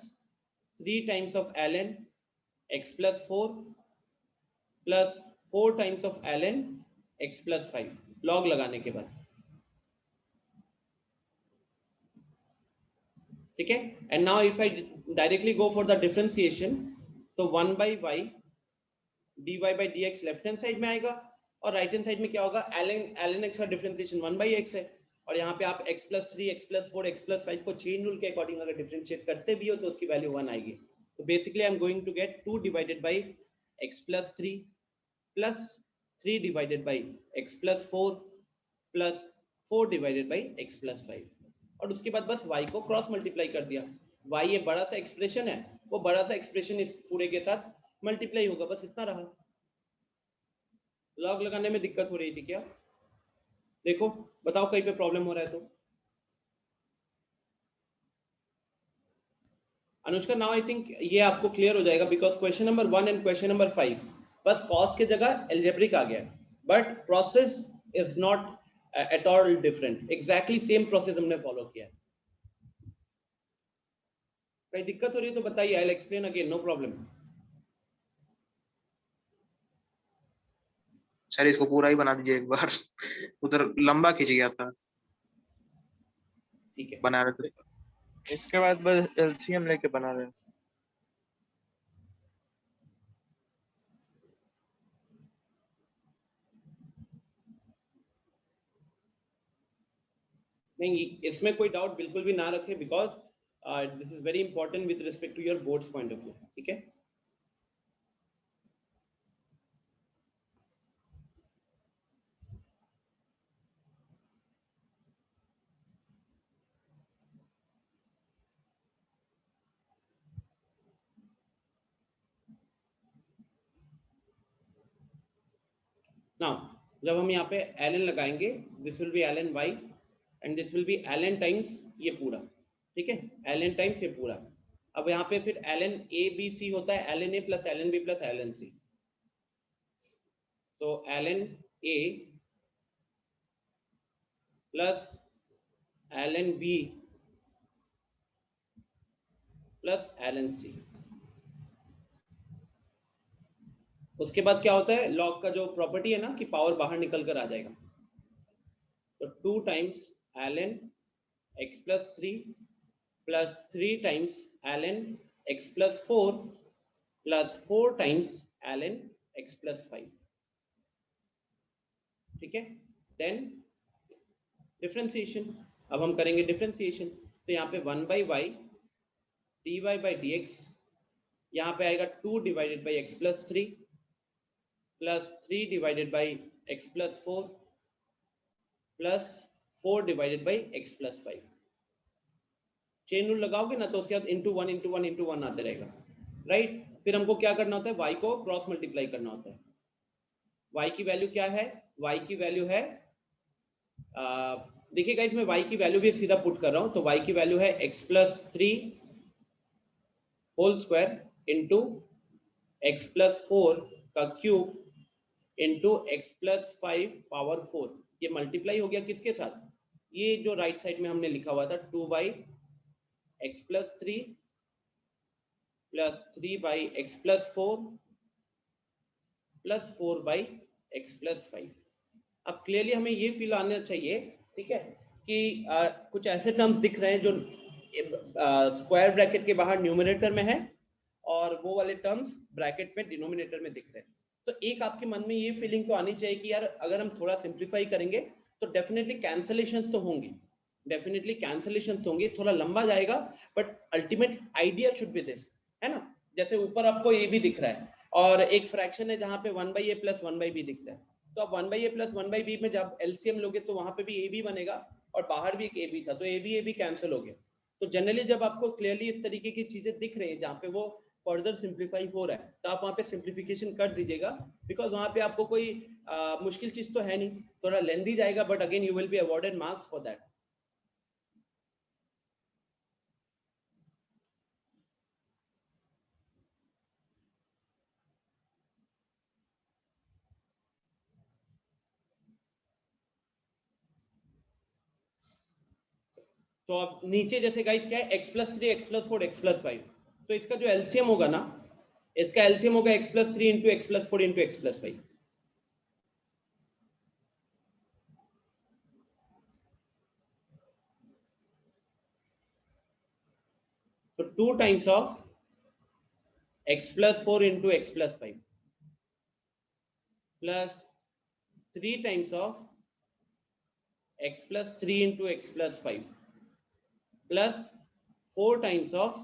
3 times of ln x plus 4 plus 4 times of ln x plus 5, log लगाने के बाद, ठीक है। And now if I directly go for the differentiation, तो 1 by y dy by dx left hand side में आएगा और right hand side में क्या होगा, ln x का डिफरेंशिएशन 1 by x है, और यहाँ पे आप x plus 3 x plus 4 x plus 5 को चेन रूल के अकॉर्डिंग अगर डिफरेंशिएट करते भी हो तो उसकी वैल्यू 1 आएगी। तो basically I am going to get 2 divided by x plus 3 plus 3 divided by x plus 4 plus 4 divided by x plus 5, और उसके बाद बस y को क्रॉस मल्टीप्लाई कर दिया। y ये बड़ा सा एक्सप्रेशन है, वो बड़ा सा एक्सप्रेशन इस पूरे के साथ मल्टीप्लाई होगा, बस इतना रहा। लॉग लगाने में दिक्कत हो रही थी क्या, देखो बताओ कहीं पे प्रॉब्लम हो रहा है तो। अनुष्का नाउ आई थिंक ये आपको क्लियर हो जाएगा because question number 1 and question number 5 बस कॉस के जगह एल्जेब्रिक आ गया, but process is not at all different, exactly same process हमने फॉलो किया है। कोई दिक्कत हो रही है तो बताइए, I will explain again, no problem. Sir इसको पूरा ही बना दीजिए एक बार। उधर लंबा खींच गया था, ठीक है, बना रहे थे। इसके बाद बस एलसीएम लेके बना रहे हैं। नहीं इसमें कोई डाउट बिल्कुल भी ना रखें because this is very important with respect to your boards point of view, ठीक है। नाउ जब हम यहाँ पे ln लगाएंगे, this will be ln y and this will be ln times ये पूरा, ठीक है, ln टाइम्स ये पूरा। अब यहाँ पे फिर ln a b c होता है ln a plus ln b plus ln c, तो ln a plus ln b plus ln c। उसके बाद क्या होता है, लॉग का जो प्रॉपर्टी है ना कि पावर बाहर निकल कर आ जाएगा, तो 2 times ln x plus 3 plus 3 times ln x plus 4 plus 4 times ln x plus 5, ठीक है। देन डिफरेंशिएशन, अब हम करेंगे डिफरेंशिएशन, तो यहाँ पे 1 by y d y by D x, यहाँ पे आएगा 2 divided by x plus 3 plus 3 divided by x plus 4 plus 4 divided by x plus 5। Chain rule लगाओगे ना तो उसके बाद into one into one into one आते रहेगा, राइट। फिर हमको क्या करना होता है, y को क्रॉस मल्टीप्लाई करना होता है। y की वैल्यू क्या है, y की वैल्यू है देखिएगा इसमें y की वैल्यू भी सीधा पुट कर रहा हूं, तो y की वैल्यू है x plus 3 whole square into x plus 4 का cube into x plus 5 power 4। ये मल्टीप्लाई हो गया किसके साथ, ये जो राइट साइड में हमने लिखा हुआ था 2 by x plus 3 plus 3 by x plus 4 plus 4 by x plus 5। अब क्लियरली हमें ये फील आना चाहिए, ठीक है, कि कुछ ऐसे टर्म्स दिख रहे हैं जो स्क्वायर ब्रैकेट के बाहर न्यूमरेटर में है और वो वाले टर्म्स ब्रैकेट में डिनोमिनेटर में दिख रहे हैं। तो एक आपके मन में ये फीलिंग तो आनी चाहिए कि यार अगर हम थोड़ा सिंप्लीफाई करेंगे तो डेफिनेटली कैंसलेशंस तो होंगी, डेफिनेटली कैंसलेशंस होंगी, थोड़ा लंबा जाएगा, but ultimate idea should be this, है ना। जैसे ऊपर आपको ए बी दिख रहा है और एक फ्रैक्शन है जहां पे 1 by a plus 1 by b दिख रहा है, तो आप 1 by a plus 1 by b में जब एलसीएम लोगे तो वहां पे भी ए बी बनेगा और बाहर भी एक ए बी था, तो ए बी कैंसिल हो गया। तो जनरली जब आपको क्लियरली इस तरीके की चीजें दिख रही है जहाँ पे वो फर्दर सिंप्लीफाई हो रहा है, तो आप वहाँ पे सिंप्लीफिकेशन कर दीजिएगा, बिकॉज वहाँ पे आपको कोई मुश्किल चीज तो है नहीं, थोड़ा लेंदी जाएगा, but again you will be awarded marks for that. तो अब नीचे जैसे गाइस क्या है, x plus 3 x plus 4 x plus 5, तो इसका जो एलसीएम होगा ना, इसका एलसीएम होगा x plus 3 into x plus 4 into x plus 5। तो 2 times of x plus 4 into x plus 5 plus 3 times of x plus 3 into x plus 5 plus 4 times of,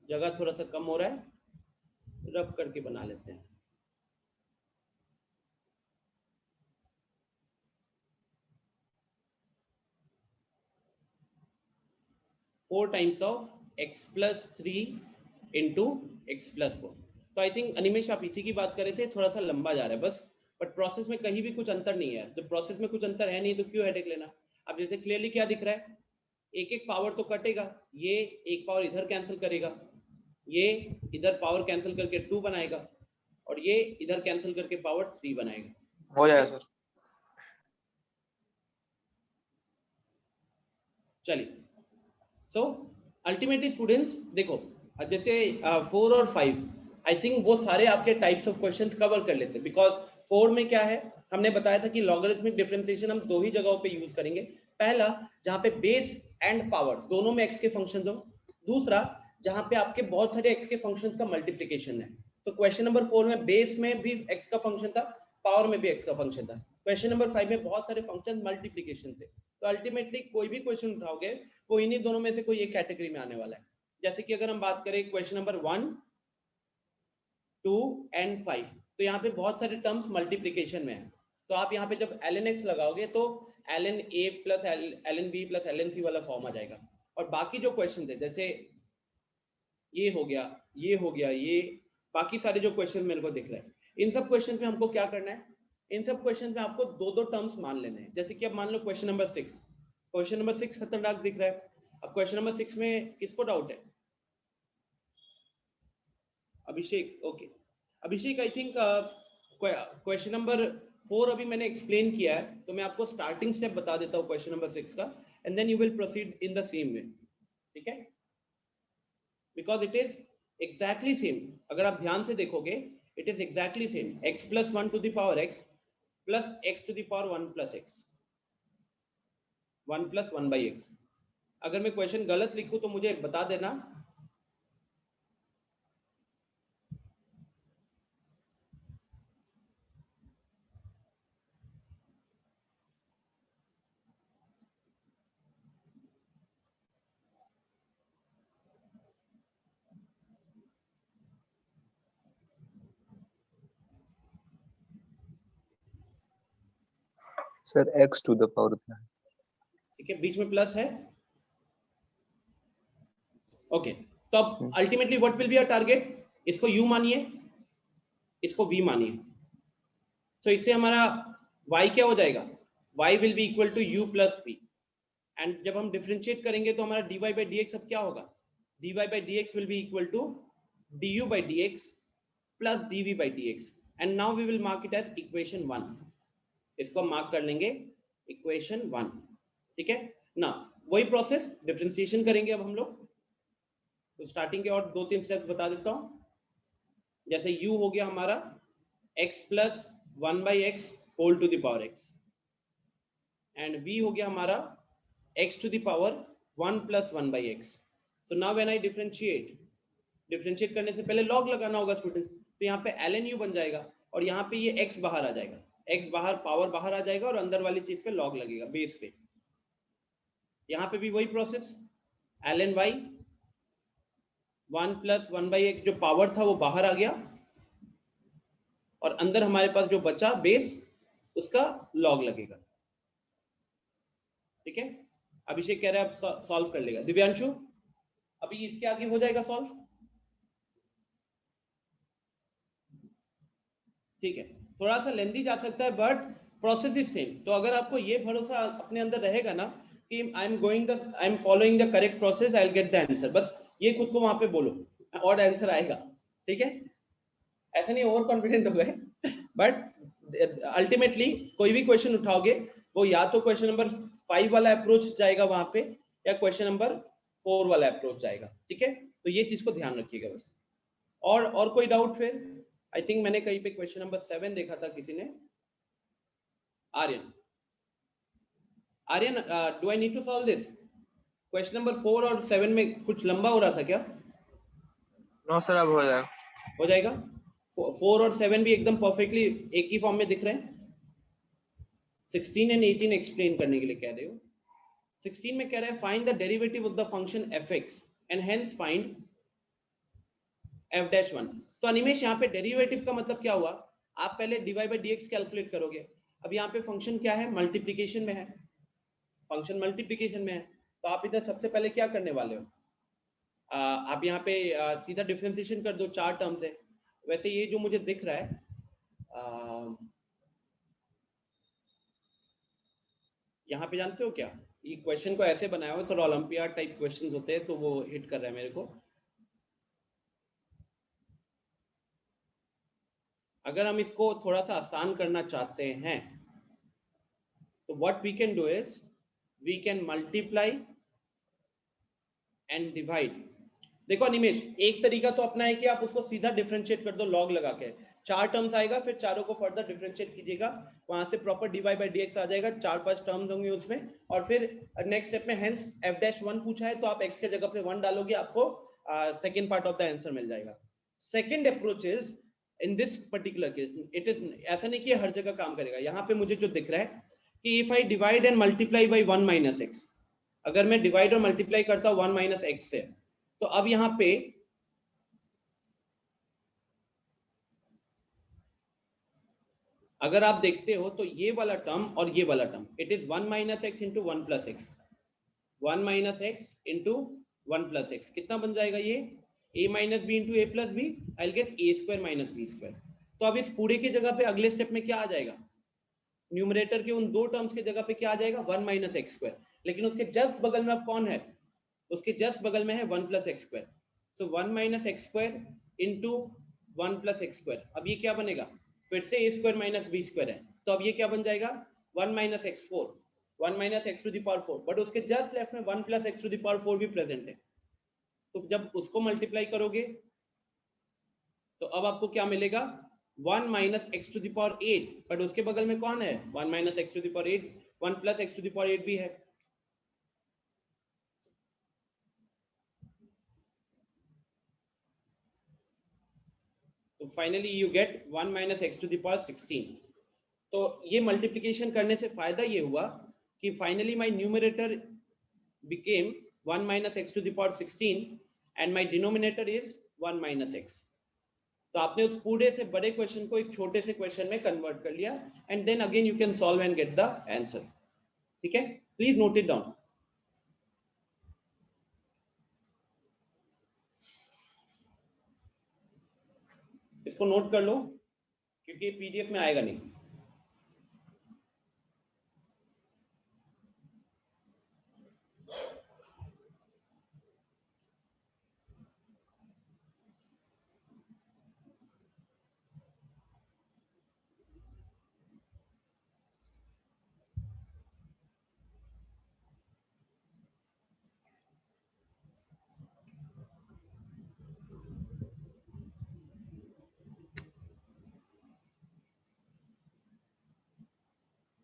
जगह थोड़ा सा कम हो रहा है, रब करके बना लेते हैं, 4 times of x plus 3 into x plus 4। तो आई थिंक अनिमेश आप इसी की बात कर रहे थे, थोड़ा सा लंबा जा रहा है बस, बट प्रोसेस में कहीं भी कुछ अंतर नहीं है। तो प्रोसेस में कुछ अंतर है नहीं तो क्यों हेडेक लेना। अब जैसे क्लियरली क्या दिख रहा है, एक एक पावर तो कटेगा, ये एक पावर इधर कैंसिल करेगा, ये इधर पावर कैंसिल करके 2 बनाएगा और ये इधर कैंसिल करके पावर 3 बनाएगा। हो जाएगा सर। चलिए, सो अल्टीमेटली स्टूडेंट्स देखो, जैसे 4 और 5 आई थिंक वो सारे आपके टाइप्स ऑफ क्वेश्चंस कवर कर लेते हैं, बिकॉज 4 में क्या है, हमने बताया था कि लॉगरिथमिक डिफरेंशिएशन हम दो ही जगहों पे यूज करेंगे। पहला, जहां पे बेस एंड पावर दोनों में x के फंक्शंस हो। दूसरा, जहां पे आपके बहुत सारे x के फंक्शंस का मल्टीप्लिकेशन है। तो क्वेश्चन नंबर 4 में बेस में भी x का फंक्शन था, पावर में भी x का फंक्शन था। क्वेश्चन नंबर 5 में बहुत सारे फंक्शन मल्टीप्लिकेशन थे। तो अल्टीमेटली कोई भी क्वेश्चन उठाओगे वो इन्हीं दोनों में से कोई एक कैटेगरी में आने वाला है। जैसे कि अगर हम बात करें क्वेश्चन नंबर 1, 2 एंड 5, तो यहाँ पे बहुत सारे टर्म्स मल्टीप्लिकेशन में है। तो आप यहाँ पे जब ln x लगाओगे तो ln a plus ln b plus ln c वाला फॉर्म आ जाएगा। और बाकी जो क्वेश्चन थे, जैसे ये हो गया, ये हो गया, ये बाकी सारे जो क्वेश्चन मेरे को दिख रहे हैं, इन सब क्वेश्चन में हमको क्या करना है, इन सब क्वेश्चन में आपको दो दो टर्म्स मान लेने हैं। जैसे कि अब मान लो क्वेश्चन नंबर 6, क्वेश्चन नंबर 6 खतरनाक दिख रहा है। अब क्वेश्चन नंबर 6 में किसको डाउट है? Abhishek, okay. Abhishek, I think question number 4 अभी मैंने एक्सप्लेन किया है, तो मैं आपको स्टार्टिंग स्टेप बता देता हूँ क्वेश्चन नंबर 6 का, and then you will proceed in the same way, ठीक है? Because it is exactly same. अगर आप ध्यान से देखोगे, it is exactly same, x plus 1 to the power x plus x to the power 1 plus x, 1 plus 1 by x। अगर मैं question गलत लिखूं तो मुझे बता देना। Sir x to the power क्या है? ठीक है, बीच में प्लस है, ओके। तो अब ultimately what will be our target? इसको u मानिए, इसको v मानिए। तो इससे हमारा y क्या हो जाएगा? y will be equal to u plus v। एंड जब हम डिफरेंशिएट करेंगे तो हमारा dy by dx अब क्या होगा? dy by dx will be equal to du by dx plus dv by dx, and now we will mark it as equation 1। इसको हम मार्क कर लेंगे इक्वेशन 1, ठीक है ना? वही प्रोसेस डिफरेंशिएशन करेंगे अब हम लोग। तो स्टार्टिंग के और दो तीन स्टेप्स बता देता हूं। जैसे u हो गया हमारा x plus 1 by x whole to the power x, and v हो गया हमारा x to the power 1 plus 1 by x। तो now when I डिफरेंशिएट करने से पहले log लगाना होगा स्टूडेंट्स। तो यहाँ पे ln u बन जाएगा और यहाँ पे ये x बाहर आ जाएगा, x बाहर, पावर बाहर आ जाएगा और अंदर वाली चीज पे log लगेगा बेस पे। यहाँ पे भी वही process, ln y 1 plus 1 by x, जो पावर था वो बाहर आ गया और अंदर हमारे पास जो बचा बेस, उसका log लगेगा, ठीक है? अभिषेक कह रहा है अब सॉल्व कर लेगा। दिव्यांशु, अभी इसके आगे हो जाएगा सॉल्व, ठीक है? थोड़ा सा लेंदी जा सकता है बट प्रोसेस इज सेम। तो अगर आपको ये भरोसा अपने अंदर रहेगा ना कि I am following the correct process, I will gate the answer, बस ये खुद को वहां पे बोलो और आंसर आएगा, ठीक है? ऐसा नहीं ओवर कॉन्फिडेंट हो गए बट अल्टीमेटली कोई भी क्वेश्चन उठाओगे वो या तो क्वेश्चन नंबर 5 वाला अप्रोच जाएगा वहां पे, या क्वेश्चन नंबर 4 वाला अप्रोच जाएगा, ठीक है? तो ये चीज को ध्यान रखिएगा बस। और कोई डाउट फिर? आई थिंक मैंने कहीं पे क्वेश्चन नंबर 7 देखा था किसी ने। Aryan, Aryan, do I need to solve this? Question number 4 और 7 में कुछ लंबा हो रहा था क्या? नो सर, अब हो जाएगा। हो जाएगा। 4 और 7 भी एकदम परफेक्टली एक ही फॉर्म में दिख रहे हैं। 16 एंड 18 एक्सप्लेन करने के लिए कह रहे हो। 16 में कह रहा है find the derivative of the function fx and hence find f-1। तो अनिमेश, यहाँ पे डेरिवेटिव का मतलब क्या हुआ? आप पहले dy by dx कैलकुलेट करोगे। अब यहाँ पे फंक्शन क्या है? मल्टीप्लिकेशन में है, फंक्शन मल्टीप्लिकेशन में है। तो आप इधर सबसे पहले क्या करने वाले हो? आप यहाँ पे सीधा डिफरेंशिएशन कर दो, 4 टर्म्स है। वैसे ये जो मुझे दिख रहा है, यहाँ पे जानते हो क्या, ये क्वेश्चन को ऐसे बनाया हुआ, थोड़ा ओलंपियाड टाइप क्वेश्चन होते हैं तो वो हिट कर रहा है मेरे को। अगर हम इसको थोड़ा सा आसान करना चाहते हैं तो what we can do is we can multiply and divide. देखो अनिमेश, एक तरीका तो अपना है कि आप उसको सीधा डिफरेंशिएट कर दो लॉग लगा के, 4 टर्म्स आएगा, फिर चारों को फर्दर डिफरेंशिएट कीजिएगा, वहां से प्रॉपर dy by dx आ जाएगा, 4-5 टर्म्स होंगे उसमें, और फिर नेक्स्ट स्टेप में हेंस f-1 पूछा है तो आप x के जगह पे 1 डालोगे, आपको second part of the answer मिल जाएगा। Second approach is in this particular case it is ऐसा नहीं कि हर जगह काम करेगा। यहाँ पे मुझे जो दिख रहा है कि if I divide and multiply by 1 minus x, अगर मैं डिवाइड और मल्टीप्लाई करता हूं 1 माइनस एक्स से, तो अब यहां पे अगर आप देखते हो तो ये वाला टर्म और ये वाला term it is 1 minus x into 1 plus x, 1 minus x into 1 plus x, कितना बन जाएगा ये a minus b into a plus b, I will get a square minus b square. तो अब इस पूरे की जगह पे अगले स्टेप में क्या आ जाएगा, न्यूमरेटर के उन दो टर्म्स की जगह पे क्या आ जाएगा 1 माइनस एक्स स्क्वायर, लेकिन उसके जस्ट बगल में अब कौन है, उसके जस्ट बगल में है 1 plus x square. So 1 minus x square into 1 plus x square, अब ये क्या बनेगा, फिर से a square minus b square है, तो अब ये क्या बन जाएगा 1 minus x 4, 1 minus x to the power 4, but उसके जस्ट लेफ्ट में 1 plus x to the power 4 भी प्रेजेंट है। तो जब उसको मल्टीप्लाई करोगे तो अब आपको क्या मिलेगा 1 minus x to the power 8, but उसके बगल में कौन है 1 minus x to the power 8, 1 plus x to the power 8 भी है। तो finally you get 1 minus x to the power 16। तो ये मल्टीप्लिकेशन करने से फायदा ये हुआ कि finally my numerator became 1 minus x to the power 16 and my denominator is 1 minus x. तो आपने उस पूरे से बड़े क्वेश्चन को इस छोटे से क्वेश्चन में कन्वर्ट कर लिया, and then again you can solve and get the answer. ठीक है, प्लीज नोट इट डाउन। इसको नोट कर लो क्योंकि पीडीएफ में आएगा नहीं।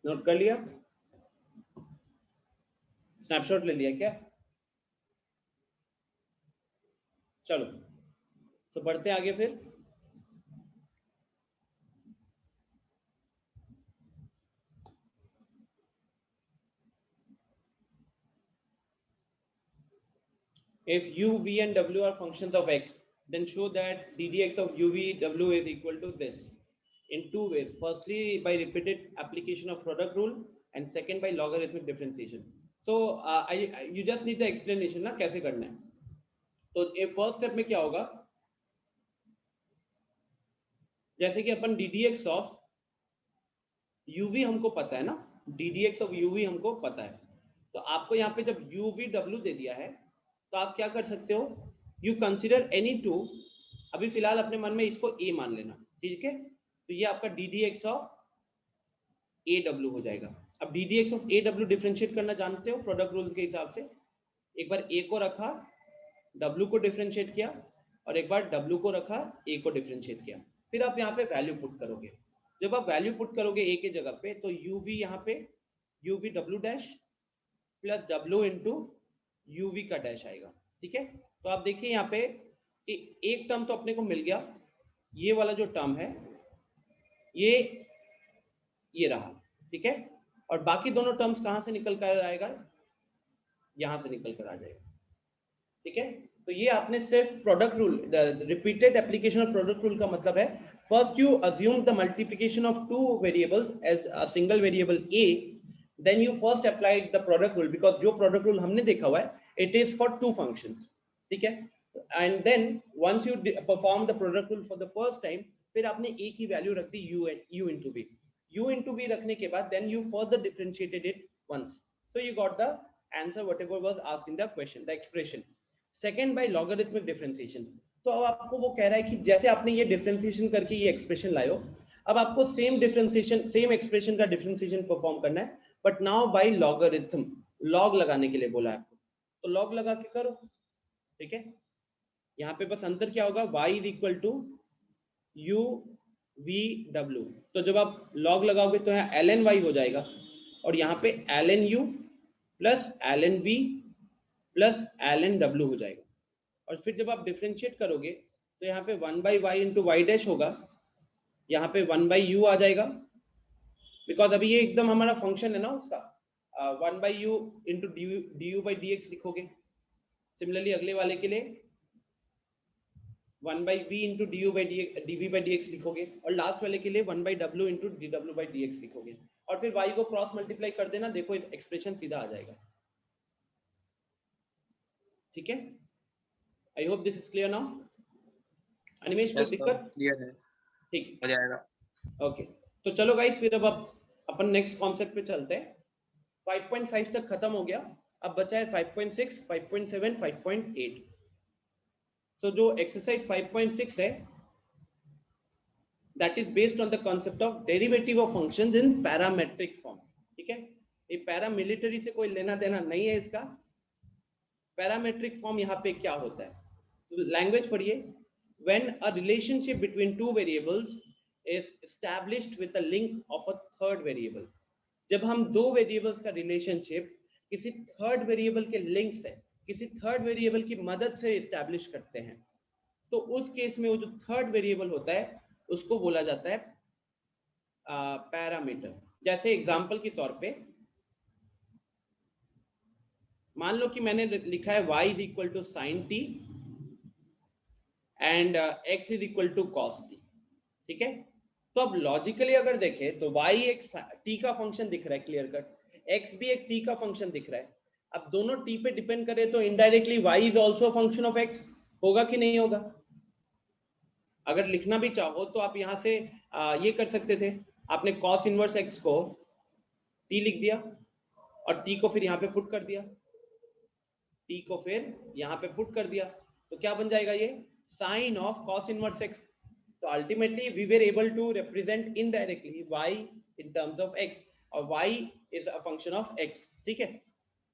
नोट कर लिया, स्नैपशॉट ले लिया क्या? चलो तो बढ़ते आगे फिर। If u, v and w are functions of x, then show that ddx of u, v, w is equal to this in two ways. Firstly, by repeated application of product rule, and second by logarithmic differentiation. So you just need the explanation ना कैसे करना है। तो first step में क्या होगा, जैसे कि अपन ddx of uv हमको पता है ना, ddx of uv हमको पता है, तो आपको यहाँ पे जब uv w दे दिया है तो आप क्या कर सकते हो, यू कंसिडर एनी टू, अभी फिलहाल अपने मन में इसको a मान लेना, ठीक है, तो ये आपका ddx ऑफ aw हो जाएगा। अब ddx ऑफ aw डिफरेंशिएट करना जानते हो प्रोडक्ट रूल्स के हिसाब से, एक बार a को रखा w को डिफरेंशिएट किया, और एक बार w को रखा a को डिफरेंशिएट किया, फिर आप यहाँ पे वैल्यू पुट करोगे। जब आप वैल्यू पुट करोगे a के जगह पे तो uv यहाँ पे uv w dash plus w into uv का डैश आएगा। ठीक है, तो आप देखिए यहाँ पे कि एक टर्म तो अपने को मिल गया, ये वाला जो टर्म है ये रहा, ठीक है, और बाकी दोनों टर्म्स कहां से निकल कर आएगा, यहां से निकल कर आ जाएगा। ठीक है, तो ये आपने सिर्फ product rule, repeated application of product rule का मतलब है, first you assume the multiplication of two variables as a single variable a, then you first applied the product rule, because जो product rule हमने देखा हुआ है it is for two functions, ठीक है, and then once you perform the product rule for the first time, फिर आपने a की वैल्यू रख दी u into b, u into b रखने के बाद then you further differentiated it once, so you got the answer whatever was asked in the question, the expression. Second, by logarithmic differentiation, तो अब आपको वो कह रहा है कि जैसे आपने ये डिफरेंशिएशन करके ये एक्सप्रेशन लाए हो, अब आपको सेम डिफरेंशिएशन, सेम एक्सप्रेशन का डिफरेंशिएशन परफॉर्म करना है, but now by logarithm, log लगाने के लिए बोला है आपको, तो लॉग लगा के करो, ठीक है। यहाँ पे बस अंतर क्या होगा, y is equal to u v w, तो जब आप लॉग लगाओगे तो यहाँ ln y हो जाएगा, और यहाँ पे ln u plus ln v plus ln w हो जाएगा, और फिर जब आप डिफरेंशिएट करोगे तो यहाँ पे 1 by y into y dash होगा, यहाँ पे 1 बाई यू आ जाएगा, बिकॉज अभी ये एकदम हमारा फंक्शन है ना उसका, 1 by U into D U by D X लिखोगे। सिमिलरली अगले वाले के लिए 1 by V into D U by D V by D X लिखोगे, और लास्ट वाले के लिए 1 by W into D W by D X लिखोगे, और फिर y को क्रॉस मल्टीप्लाई कर देना, देखो एक्सप्रेशन सीधा आ जाएगा, ठीक है। I hope this is clear now. Animesh को दिक्कत क्लियर है, ठीक हो जाएगा। ओके तो चलो गाइस, फिर अब अपन नेक्स्ट कॉन्सेप्ट पे चलते हैं। 5.5 तक खत्म हो गया, अब बचा है 5.6, 5.7, 5.8। सो जो एक्सरसाइज 5.6 है, that is based on the concept of derivative of functions in parametric form, ठीक है। ये पैरामिलिटरी से कोई लेना देना नहीं है इसका। पैरामेट्रिक फॉर्म यहाँ पे क्या होता है, तो लैंग्वेज पढ़िए। When a relationship between two variables is established with a link of a third variable, जब हम दो वेरिएबल्स का रिलेशनशिप किसी थर्ड वेरिएबल के लिंक से, किसी थर्ड वेरिएबल की मदद से एस्टैब्लिश करते हैं, तो उस केस में वो जो थर्ड वेरिएबल होता है उसको बोला जाता है पैरामीटर। जैसे एग्जांपल के तौर पे मान लो कि मैंने लिखा है y is equal to sine t and x is equal to cos t, ठीक है। तो अब लॉजिकली अगर देखें तो y एक t का फंक्शन दिख रहा है क्लियर कट, x भी एक t का फंक्शन दिख रहा है। अब दोनों t पे डिपेंड करे तो indirectly y is also function of x, होगा कि नहीं होगा। अगर लिखना भी चाहो तो आप यहां से ये कर सकते थे, आपने cos इनवर्स x को t लिख दिया और t को फिर यहाँ पे पुट कर दिया, t को फिर यहाँ पे पुट कर दिया, तो क्या बन जाएगा ये sine of cos inverse x। तो ultimately we were able to represent indirectly y in terms of x, और y is a function of x, ठीक है।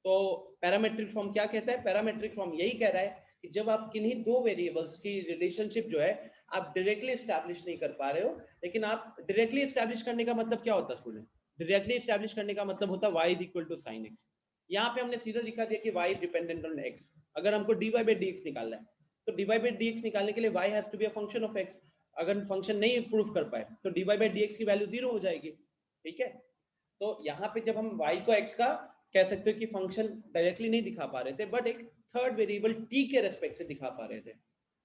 तो पैरामेट्रिक फॉर्म क्या कहता है, पैरामेट्रिक फॉर्म यही कह रहा है कि जब आप किन्हीं दो वेरिएबल्स की रिलेशनशिप जो है आप डायरेक्टली एस्टैब्लिश नहीं कर पा रहे हो, लेकिन आप डायरेक्टली एस्टैब्लिश करने का मतलब क्या होता है स्टूडेंट, डायरेक्टली एस्टैब्लिश करने का मतलब होता है y is equal to sin x। यहाँ पे हमने सीधा दिखा दिया कि y is dependent on x। अगर हमको dy by dx निकालना है तो dy by dx निकालने के लिए y has to be a function of x। अगर फंक्शन नहीं प्रूफ कर पाए तो dy by dx की वैल्यू 0 हो जाएगी, ठीक है। तो यहाँ पे जब हम y को x का कह सकते हो कि फंक्शन डायरेक्टली नहीं दिखा पा रहे थे, बट एक थर्ड वेरिएबल t के रेस्पेक्ट से दिखा पा रहे थे,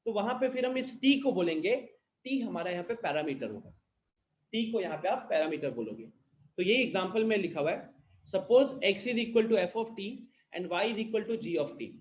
तो वहां पे फिर हम इस t को बोलेंगे, t हमारा यहाँ पे पैरामीटर होगा, t को यहाँ पे आप पैरामीटर बोलोगे। तो ये एग्जांपल में लिखा हुआ है, suppose x is equal to f of t and y is equal to g of t।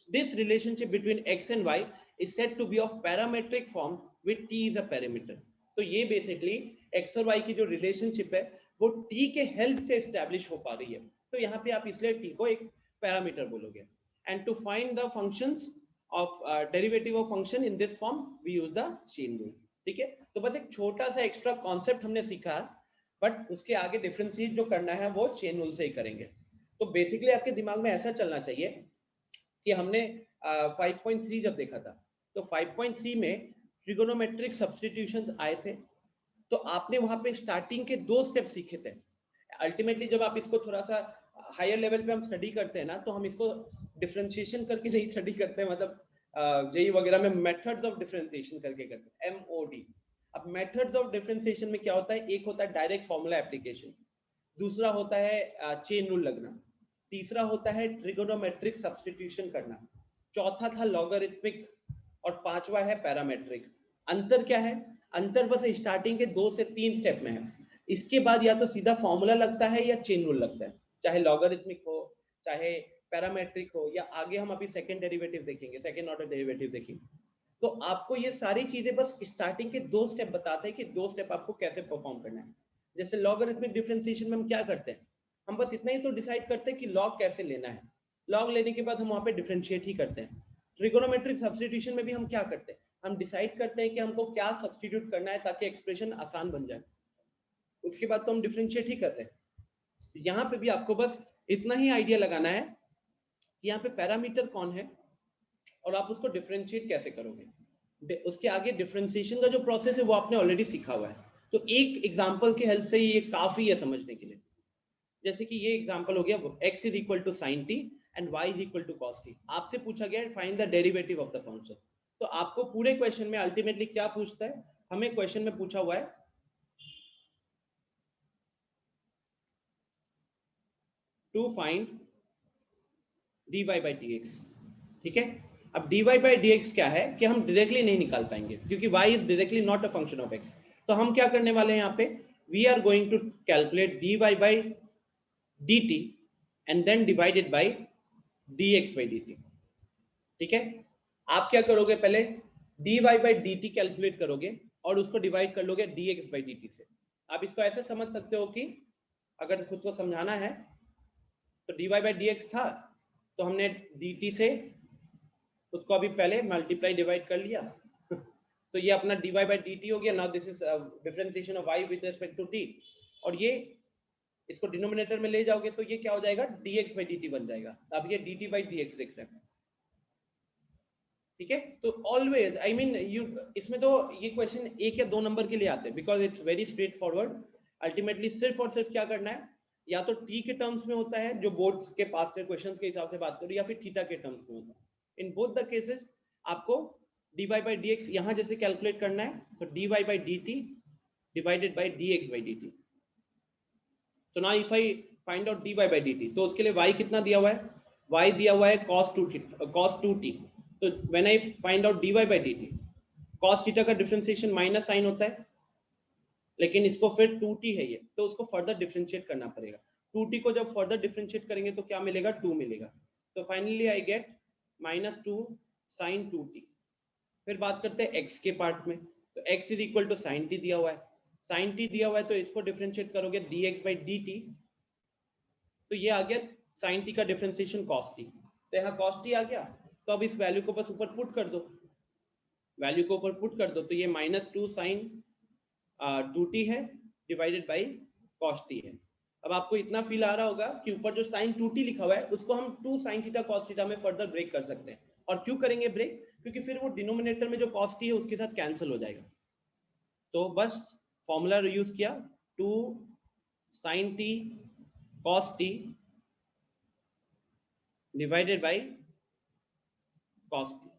This relationship between x and y is said to be of parametric form with t is a parameter। तो ये basically x और y की जो relationship है वो t के help से establish हो पा रही है, तो यहाँ पे आप इसलिए t को एक पैरामीटर बोलोगे। And to find the functions of derivative of function in this form we use the chain rule, ठीक है। तो बस एक छोटा सा एक्स्ट्रा कॉन्सेप्ट हमने सीखा, बट उसके आगे डिफरेंशिएट जो करना है वो चेन रूल से ही करेंगे। तो बेसिकली आपके दिमाग में ऐसा चलना चाहिए कि हमने 5.3 जब देखा था तो 5.3 में ट्रिगोनोमेट्रिक सब्स्टिट्यूशंस आए थे, तो आपने वहां पे स्टार्टिंग के 2 स्टेप सीखे थे। अल्टीमेटली जब आप इसको थोड़ा सा हायर लेवल पे हम स्टडी करते हैं ना, तो हम इसको डिफरेंशिएशन करके नहीं स्टडी करते हैं, मतलब जेई वगैरह में मेथड्स ऑफ डिफरेंशिएशन करके करते हैं, MOD। अब मेथड्स ऑफ डिफरेंशिएशन में क्या होता है, एक होता है डायरेक्ट फॉर्मूला एप्लीकेशन, दूसरा होता है चेन रूल लगना, तीसरा होता है ट्रिगोनोमेट्रिक सब्स्टिट्यूशन करना, चौथा था लॉगरिथमिक, और पांचवा है पैरामेट्रिक। अंतर क्या है, अंतर बस स्टार्टिंग के 2 से 3 स्टेप में है। इसके बाद या तो सीधा फॉर्मूला लगता है या चेन रूल लगता है, चाहे लॉगरिथमिक हो चाहे पैरामेट्रिक हो, या आगे हम अभी सेकंड डेरिवेटिव देखेंगे, सेकंड ऑर्डर डेरिवेटिव देखेंगे। तो आपको ये सारी चीजें बस स्टार्टिंग के 2 स्टेप बताते हैं कि 2 स्टेप आपको कैसे परफॉर्म करना है। जैसे लॉगरिथमिक डिफरेंशिएशन में हम क्या करते हैं, हम बस इतना ही तो डिसाइड करते हैं कि लॉग कैसे लेना है, लॉग लेने के बाद हम वहां पे डिफरेंशिएट ही करते हैं। ट्रिगोनोमेट्रिक सब्स्टिट्यूशन में भी हम क्या करते हैं, हम डिसाइड करते हैं कि हमको क्या सब्स्टिट्यूट करना है ताकि एक्सप्रेशन आसान बन जाए, उसके बाद तो हम डिफरेंशिएट ही कर रहे हैं। यहाँ पे भी आपको बस इतना ही आइडिया लगाना है कि यहाँ पे पैरामीटर कौन है और आप उसको डिफरेंशिएट कैसे करोगे। उसके आगे डिफरेंशिएशन का जो प्रोसेस है वो आपने ऑलरेडी सीखा हुआ है, तो एक एग्जांपल की हेल्प से ये काफी है समझने के लिए। जैसे कि ये एग्जांपल हो गया x is equal to sine t and y is equal to cos t. आपसे पूछा गया है find the derivative of the function. तो आपको पूरे क्वेश्चन में अल्टीमेटली क्या पूछता है, हमें क्वेश्चन में पूछा हुआ है to find dy by dx, ठीक है। अब dy by dx क्या है कि हम डायरेक्टली नहीं निकाल पाएंगे क्योंकि y is directly not a function of x। तो हम क्या करने वाले हैं यहाँ पे, we are going to calculate dy by dt and then divided by dx by dt, ठीक है। आप क्या करोगे, पहले dy by dt कैलकुलेट करोगे और उसको डिवाइड कर लोगे dx by dt से। आप इसको ऐसे समझ सकते हो कि अगर खुद को समझाना है तो dy by dx था तो हमने dt से उसको अभी पहले मल्टीप्लाई डिवाइड कर लिया तो ये अपना dy by dt हो गया। Now this is differentiation of y with respect to t, और ये इसको डिनोमिनेटर में ले जाओगे तो ये क्या हो जाएगा, dx by dt बन जाएगा। अब ये dt by dx लिख रहे हैं, ठीक है। तो ऑलवेज आई मीन यू, इसमें तो ये क्वेश्चन 1 या 2 नंबर के लिए आते हैं because it's very straight forward. Ultimately सिर्फ और सिर्फ क्या करना है, या तो t के टर्म्स में होता है जो बोर्ड्स के पास्ट क्वेश्चंस के हिसाब से बात करो, या फिर थीटा के टर्म्स में होता है। इन बोथ द केसेस आपको dy by dx यहां जैसे कैलकुलेट करना है तो dy by dt divided by dx by dt। So now if I find out dy by dt, तो उसके लिए y कितना दिया हुआ है, y दिया हुआ है cos 2t। तो when I find out dy by dt, cos theta का डिफरेंशिएशन माइनस साइन होता है, लेकिन इसको फिर 2t है ये, तो उसको फर्दर डिफरेंशिएट करना पड़ेगा। 2t को जब फर्दर डिफरेंशिएट करेंगे तो क्या मिलेगा, 2 मिलेगा। तो finally I get -2 sin 2t। फिर बात करते हैं x के पार्ट में, तो x is equal to sin t दिया हुआ है, sin t दिया हुआ है तो इसको डिफरेंशिएट करोगे dx by dt, तो ये आ गया sin t का डिफरेंशिएशन cos t। तो यहाँ cos t आ गया, तो अब इस वैल्यू को बस ऊपर पुट कर दो, वैल्यू को ऊपर पुट कर दो तो ये -2 sin 2t है डिवाइडेड बाई cos t है। अब आपको इतना फील आ रहा होगा कि ऊपर जो sin 2t लिखा हुआ है उसको हम 2 sin थीटा cos थीटा में फर्दर ब्रेक कर सकते हैं। और क्यों करेंगे ब्रेक, क्योंकि फिर वो डिनोमिनेटर में जो cos t है उसके साथ कैंसिल हो जाएगा। तो बस फॉर्मूला यूज किया 2 sin t cos t divided by cos t।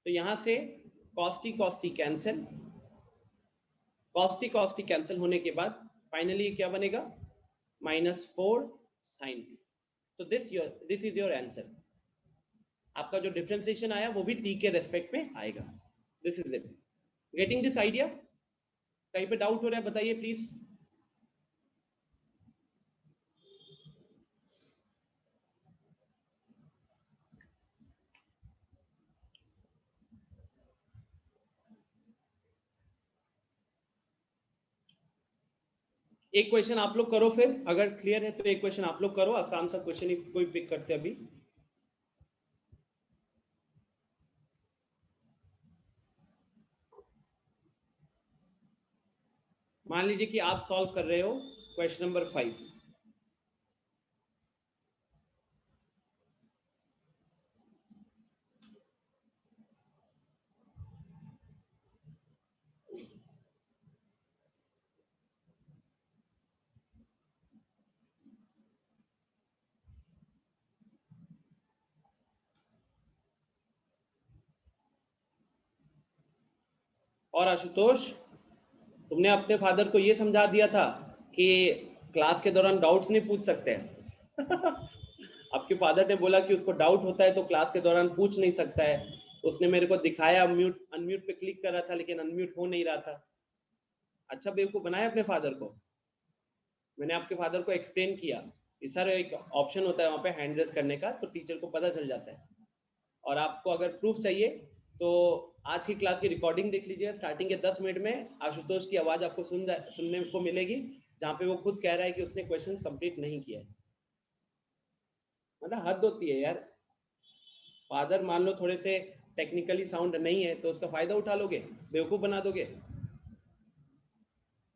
तो यहां से cos t cancel, cos t cancel होने के बाद फाइनली क्या बनेगा, -4 sin t। तो दिस इज योर आंसर। आपका जो डिफरेंशिएशन आया वो भी t के रेस्पेक्ट में आएगा। This is it. Getting this idea? कहीं पे डाउट हो रहा है बताइए प्लीज। एक क्वेश्चन आप लोग करो, फिर अगर क्लियर है तो एक क्वेश्चन आप लोग करो, आसान सा क्वेश्चन ही कोई पिक करते अभी। मान लीजिए कि आप सॉल्व कर रहे हो क्वेश्चन नंबर 5। और आशुतोष, तुमने अपने फादर को ये समझा दिया था कि क्लास के दौरान डाउट्स नहीं पूछ सकते हैं आपके फादर ने बोला कि उसको डाउट होता है तो क्लास के दौरान पूछ नहीं सकता है। उसने मेरे को दिखाया, अनम्यूट पे क्लिक कर रहा था लेकिन अनम्यूट हो नहीं रहा था। अच्छा बेवकूफ बनाया अपने फादर को। मैंने आपके फादर को एक्सप्लेन किया कि सर एक ऑप्शन होता है वहाँ पे हैंड रेज करने का, तो टीचर को पता चल जाता है। और आपको अगर प्रूफ चाहिए तो आज की क्लास की रिकॉर्डिंग देख लीजिए। स्टार्टिंग के 10 मिनट में आशुतोष की आवाज आपको सुनने को मिलेगी जहाँ पे वो खुद कह रहा है कि उसने क्वेश्चंस कंप्लीट नहीं किया है। मतलब हद होती है यार, फादर मान लो थोड़े से टेक्निकली साउंड नहीं है तो उसका फायदा उठा लोगे, बेवकूफ बना दोगे,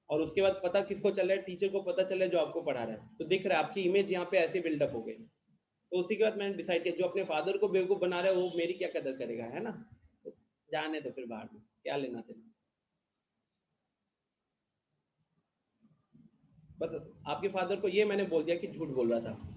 और उसके बाद पता किसको चल रहा है, टीचर को पता चल रहा है जो आपको पढ़ा रहा है, तो दिख रहा है आपकी इमेज यहाँ पे ऐसे बिल्डअप हो गई। तो उसी के बाद मैंने डिसाइड किया जो अपने फादर को बेवकूफ बना रहा है वो मेरी क्या कदर करेगा, है ना, तो जाने तो फिर बाहर में क्या लेना देना। बस आपके फादर को ये मैंने बोल दिया कि झूठ बोल रहा था।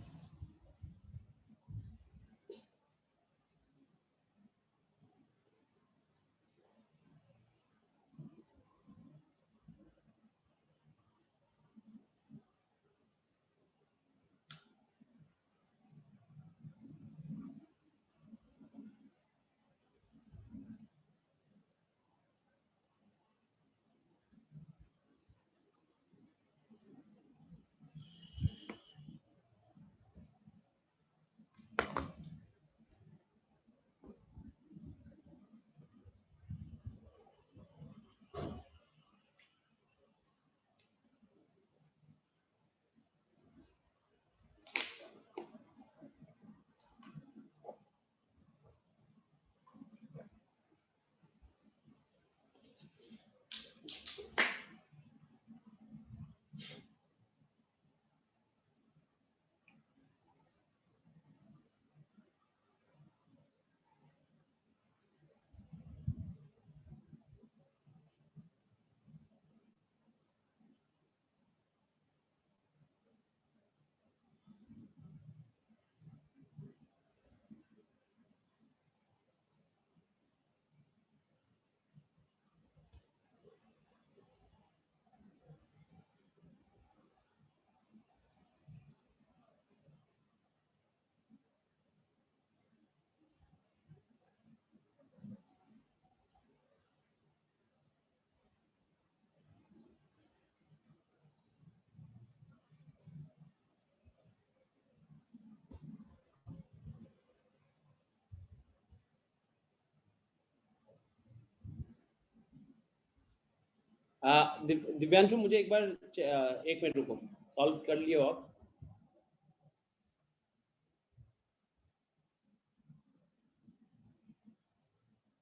दिव्यांशु मुझे एक बार 1 मिनट रुको, सॉल्व कर लियो आप।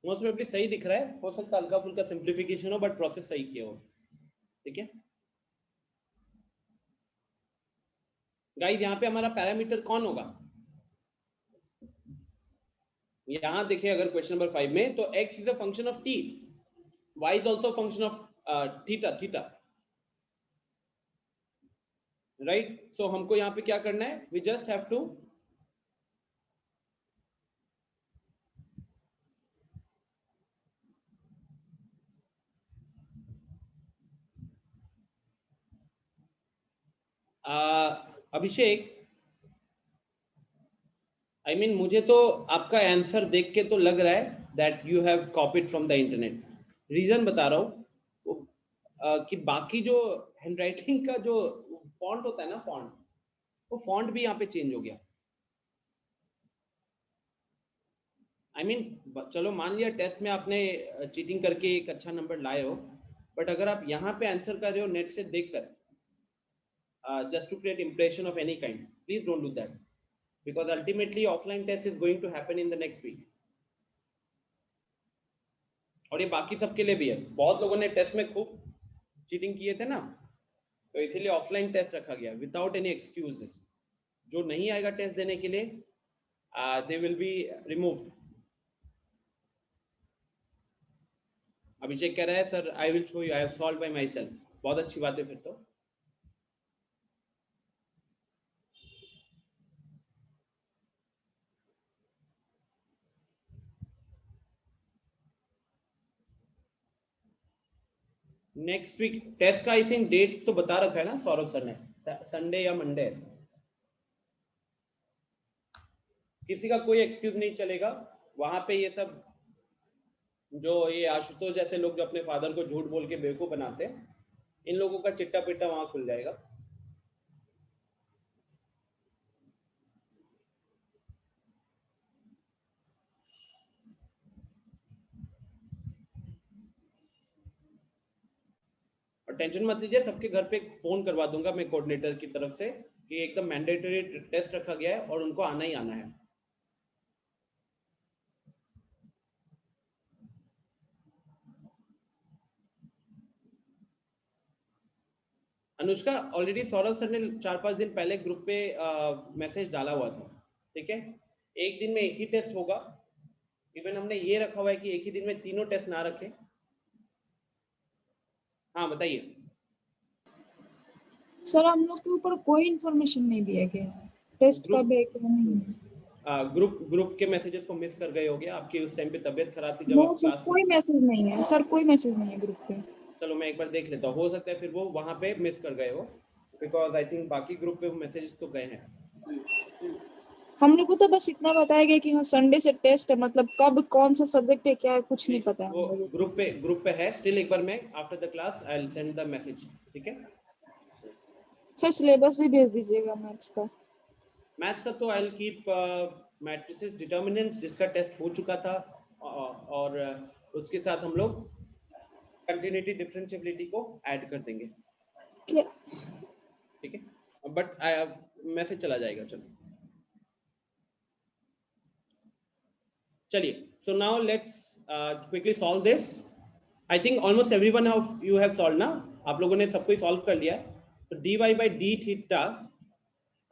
मोस्ट प्रोबेबली सही दिख रहा है, हो सकता है हल्का फुल्का सिंप्लीफिकेशन हो बट प्रोसेस सही किया हो, ठीक है गाइस। यहाँ पे हमारा पैरामीटर कौन होगा, यहाँ देखिए अगर क्वेश्चन नंबर 5 में, तो x is a function of t, y is also function of theta, right. So हमको यहाँ पे क्या करना है, we just have to Abhishek, I mean, मुझे तो आपका आंसर देख के तो लग रहा है that you have copied from the internet. Reason बता रहा हूँ कि बाकी जो हैंडराइटिंग का जो फॉन्ट होता है ना, फॉन्ट, वो फॉन्ट भी यहाँ पे चेंज हो गया। I mean, चलो मान लिया टेस्ट में आपने चीटिंग करके एक अच्छा नंबर लाए हो, बट अगर आप यहाँ पे आंसर कर रहे हो नेट से देखकर, just to create impression of any kind, please don't do that, because ultimately offline test is going to happen in the next week, और ये बाकी सबके लिए भी है। बहुत लोगों ने टेस्ट में खूब चीटिंग किए थे ना, तो इसीलिए ऑफलाइन टेस्ट रखा गया विदाउट एनी एक्सक्यूजेस। जो नहीं आएगा टेस्ट देने के लिए, they will be removed. Abhishek कह रहा है sir I will show you, I have solved by myself. बहुत अच्छी बात है फिर तो। नेक्स्ट वीक टेस्ट का आई थिंक डेट तो बता रखा है ना सौरभ सर ने, संडे या मंडे। किसी का कोई एक्सक्यूज नहीं चलेगा वहां पे। ये सब जो ये आशुतोष जैसे लोग जो अपने फादर को झूठ बोल के बेवकूफ बनाते हैं, इन लोगों का चिट्टा पिट्टा वहां खुल जाएगा। और टेंशन मत लीजिए, सबके घर पे फोन करवा दूंगा मैं कोऑर्डिनेटर की तरफ से कि एकदम मैंडेटरी टेस्ट रखा गया है और उनको आना ही आना है। अनुष्का ऑलरेडी सौरभ सर ने 4-5 दिन पहले ग्रुप पे मैसेज डाला हुआ था, ठीक है। एक दिन में एक ही टेस्ट होगा, इवन हमने ये रखा हुआ है कि एक ही दिन में तीनों टेस्ट ना रखें। हाँ बताइए सर, हम लोग के ऊपर कोई इन्फॉर्मेशन नहीं दिया गया है, टेस्ट का भी नहीं है। ग्रुप के मैसेजेस को मिस कर गए होगे, आपकी उस टाइम पे तबीयत खराब थी जब नो आप सर, क्लास कोई मैसेज नहीं है सर, कोई मैसेज नहीं है ग्रुप पे। चलो मैं एक बार देख लेता हूँ, हो सकता है फिर वो वहां पे मिस कर गए हो, बिकॉज आई थिंक बाकी ग्रुप पे वो मैसेजेस तो गए हैं। हम लोग को तो बस इतना बताया गया कि हाँ संडे से टेस्ट है, मतलब कब कौन सा सब्जेक्ट है क्या है कुछ नहीं पता है वो हम लोगों ग्रुप पे है स्टिल। एक बार मैं after the class I will send the message, ठीक है। को। सर सिलेबस भी भेज दीजिएगा मैथ्स का। मैथ्स का तो I will keep matrices determinants जिसका टेस्ट हो चुका था, और उसके साथ हम लोग कंटिन्यूटी डिफरेंशिएबिलिटी को ऐड कर देंगे, क्या? ठीक है। बट मैसेज चला जाएगा। चलो चलिए, so now let's quickly solve this. I think almost everyone of you have solve ना, आप लोगों ने सब कुछ सॉल्व कर लिया है। तो dy by d theta,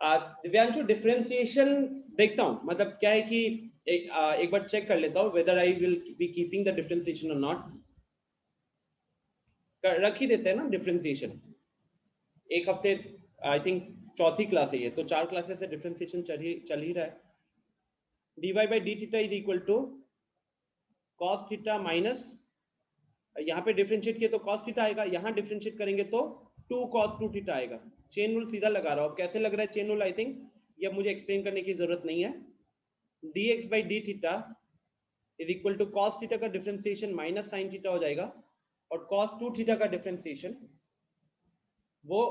Divyanshu differentiation देखता हूं, मतलब क्या है कि एक बार चेक कर लेता हूं whether I will be keeping the differentiation और नॉट। रख ही देते हैं ना डिफरेंशिएशन, एक हफ्ते आई थिंक चौथी क्लास है ये, तो 4 क्लासेस से डिफरेंशिएशन चल ही रहा है। dy by d theta is equal to cos theta minus, यहाँ पे डिफरेंशिएट किया तो cos थीटा आएगा, यहाँ डिफरेंशिएट करेंगे तो 2 cos 2 थीटा आएगा। चेन रूल सीधा लगा रहा हूं, कैसे लग रहा है चेन रूल, आई थिंक ये मुझे एक्सप्लेन करने की जरूरत नहीं है। dx by d theta is equal to cos theta का डिफरेंशिएशन माइनस sin थीटा हो जाएगा, और cos 2 थीटा का डिफरेंशिएशन वो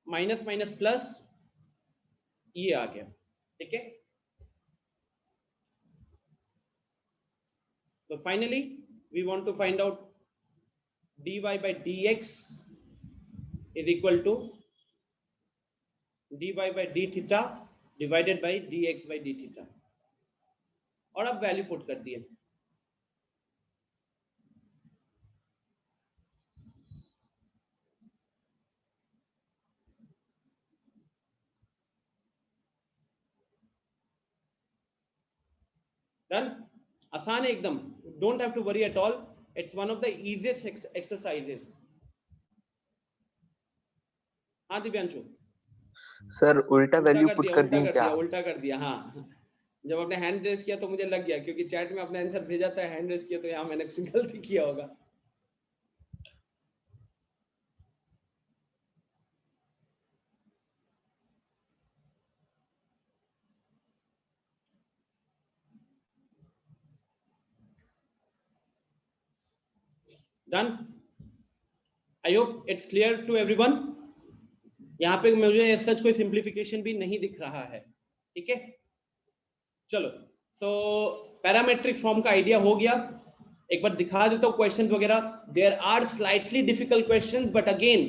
माइनस माइनस प्लस ये आ गया, ठीक है। So finally we want to find out dy by dx is equal to dy by d theta divided by dx by d theta, और अब वैल्यू पुट कर दिए। डन, आसान है एकदम, don't have to worry at all, it's one of the easiest exercises. हाँ Divyanshu, sir उल्टा value put कर उल्टा दी कर क्या? दिया, उल्टा कर दिया। हाँ, जब आपने हैंड रेस किया तो मुझे लग गया, क्योंकि चैट में आपने आंसर भेजा था हैंड रेस किया, तो यहाँ मैंने कुछ गलती किया होगा। Done, I hope it's clear to everyone. यहाँ पे मुझे सच कोई सिंप्लीफिकेशन भी नहीं दिख रहा है, ठीक है। चलो, सो पैरामेट्रिक फॉर्म का आइडिया हो गया, एक बार दिखा देता हूँ क्वेश्चंस वगैरह। There are slightly difficult questions, but again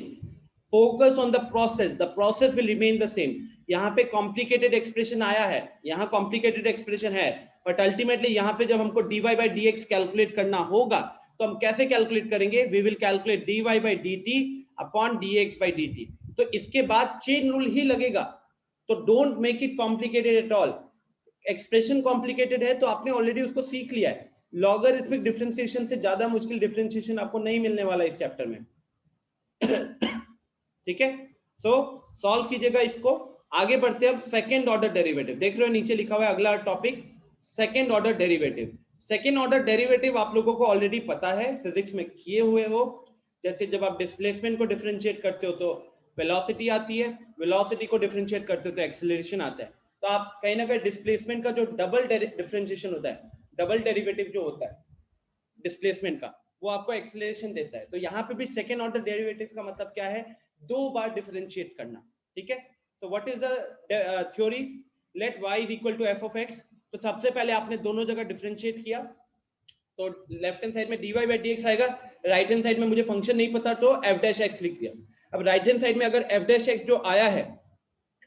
focus on the process will remain the same. यहाँ पे कॉम्प्लिकेटेड एक्सप्रेशन आया है, यहाँ कॉम्प्लिकेटेड एक्सप्रेशन है, बट अल्टीमेटली यहाँ पे जब हमको dy by dx कैलकुलेट करना होगा तो हम कैसे कैलकुलेट करेंगे? We will calculate dy by dt upon dx by dt। तो इसके बाद चेन रूल ही लगेगा, तो don't make it complicated at all. Expression complicated है तो आपने ऑलरेडी उसको सीख लिया है, लॉगरिथमिक डिफरेंशिएशन से ज्यादा मुश्किल डिफरेंशिएशन आपको नहीं मिलने वाला इस चैप्टर में, ठीक है। सो सॉल्व कीजिएगा इसको। आगे बढ़ते हैं अब सेकंड ऑर्डर डेरिवेटिव, देख रहे हो नीचे लिखा हुआ है अगला topic second order derivative. Second order derivative आप लोगों को ऑलरेडी पता है, फिजिक्स में किए हुए हो। जैसे जब आप डिस्प्लेसमेंट को डिफरेंशिएट करते हो तो वेलोसिटी आती है, वेलोसिटी को डिफरेंशिएट करते हो तो एक्सीलरेशन आता है। तो आप कहीं ना कहीं डिस्प्लेसमेंट का जो डबल डिफरेंशिएशन होता है, डबल डेरिवेटिव जो होता है डिस्प्लेसमेंट का, वो आपको एक्सीलरेशन देता है। तो यहाँ पे भी सेकंड ऑर्डर डेरिवेटिव का मतलब क्या है? 2 बार डिफरेंशिएट करना, ठीक है। तो what is the theory? Let y is equal to f of x। तो सबसे पहले आपने दोनों जगह डिफरेंशिएट किया, तो लेफ्ट हैंड साइड में dy by dx आएगा, राइट हैंड साइड में मुझे फंक्शन नहीं पता तो f डैश x लिख दिया। अब राइट हैंड साइड में अगर f डैश x जो आया है,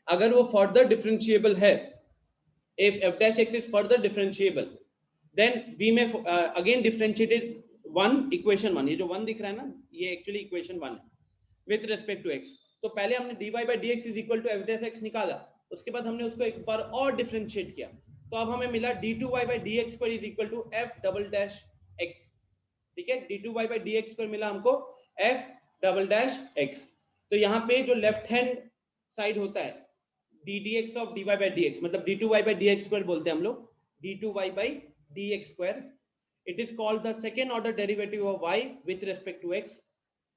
अगर वो फर्दर डिफरेंशिएबल है, if f dash x is further differentiable, then we may again differentiate one equation 1, ये जो 1 दिख रहा है ना, ये एक्चुअली इक्वेशन 1 है with respect to x। तो पहले हमने dy by dx is equal to f dash x निकाला, उसके बाद हमने उसको एक बार और डिफरेंशिएट किया, तो अब हमें मिला d2y by dx square is equal to f double dash x। ठीक है, d2y by dx स्क्वायर मिला हमको f डबल डैश x। तो यहाँ पे जो लेफ्ट हैंड साइड होता है ddx of dy by dx, मतलब d2y by dx स्क्वायर बोलते हैं हम लोग, d2y by dx square, it is called the second order derivative of y with respect to x।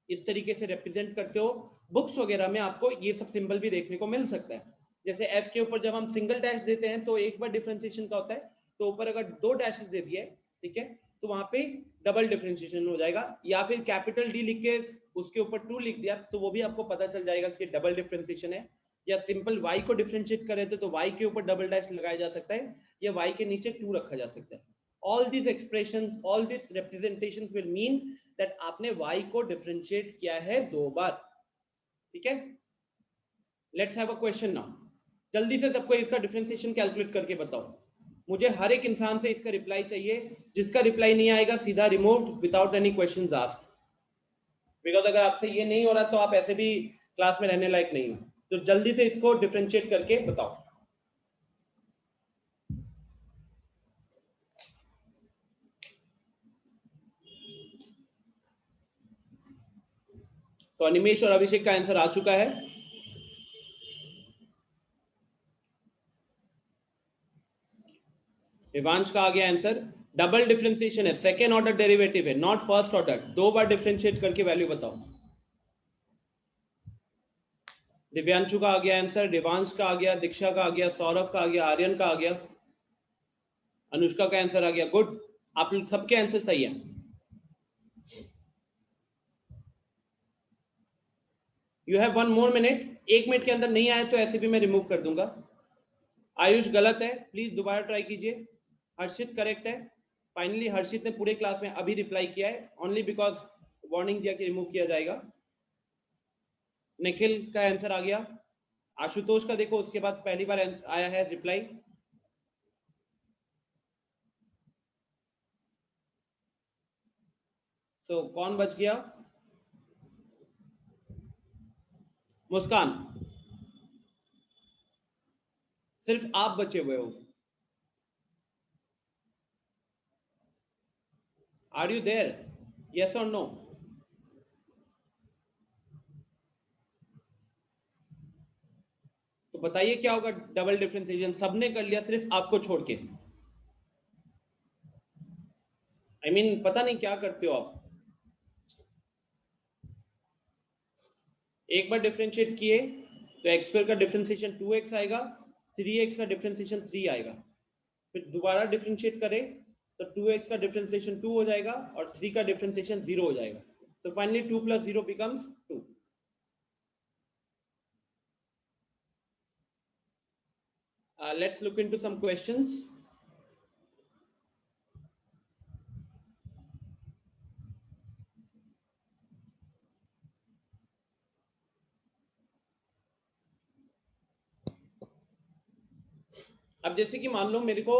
इस तरीके से रिप्रेजेंट करते हो। बुक्स वगैरह में आपको ये सब सिंबल भी देखने को मिल सकता है, जैसे f के ऊपर जब हम सिंगल डैश देते हैं तो एक बार डिफरेंशिएशन का होता है, तो ऊपर अगर दो डैशेस दे दिए, ठीक है, तो वहां पे डबल डिफरेंशिएशन हो जाएगा, या फिर कैपिटल D लिख के उसके ऊपर 2 लिख दिया तो वो भी आपको पता चल जाएगा कि डबल डिफरेंशिएशन है। या सिंपल y को डिफरेंशिएट कर रहे थे तो y के ऊपर डबल डैश लगाया जा सकता है, या y के नीचे 2 रखा जा सकता है। all these expressions, all these representations will mean that आपने y को डिफरेंशिएट किया है 2 बार। ठीक है, let's have a question now. जल्दी से सबको इसका डिफरेंशिएशन कैलकुलेट करके बताओ। मुझे हर एक इंसान से इसका रिप्लाई चाहिए, जिसका रिप्लाई नहीं आएगा सीधा removed without any questions asked, because अगर आपसे ये नहीं हो रहा तो आप ऐसे भी क्लास में रहने लायक नहीं हो। तो जल्दी से इसको डिफरेंशिएट करके बताओ। तो अनिमेश और अभिषेक का आंसर आ चुका है। विवांश का आ गया आंसर। डबल डिफरेंशिएशन है, सेकेंड ऑर्डर डेरिवेटिव है, not first order. 2 bar differentiate करके वैल्यू बताओ। दिव्यांशु का आ गया आंसर, देवांश का आ गया, दीक्षा का आ गया, सौरभ का आ गया, आर्यन का आ गया, अनुष्का का आंसर आ गया। गुड, आप सबके आंसर सही है। You have 1 more minute। 1 minute के अंदर नहीं आए तो ऐसे भी मैं रिमूव कर दूंगा। आयुष गलत है, प्लीज दोबारा ट्राई कीजिए। हर्षित करेक्ट है। फाइनली हर्षित ने पूरे क्लास में अभी रिप्लाई किया है, ओनली बिकॉज वार्निंग दिया कि रिमूव किया जाएगा। निखिल का आंसर आ गया। आशुतोष का देखो, उसके बाद पहली बार आया है रिप्लाई। सो कौन बच गया? मुस्कान, सिर्फ आप बचे हुए हो। Are you there? यस और नो? तो बताइए क्या होगा डबल डिफरेंशिएशन। सबने कर लिया सिर्फ आपको छोड़ के। I mean, पता नहीं क्या करते हो आप। एक बार डिफरेंशिएट किए तो x स्क्वायर का डिफरेंशिएशन 2x आएगा, 3x का डिफरेंशिएशन 3 आएगा। फिर दोबारा डिफरेंशिएट करें तो 2x का डिफरेंशिएशन 2 हो जाएगा और 3 का डिफरेंशिएशन 0 हो जाएगा। So finally 2 plus 0 becomes 2। Let's look into some questions। अब जैसे कि मान लो मेरे को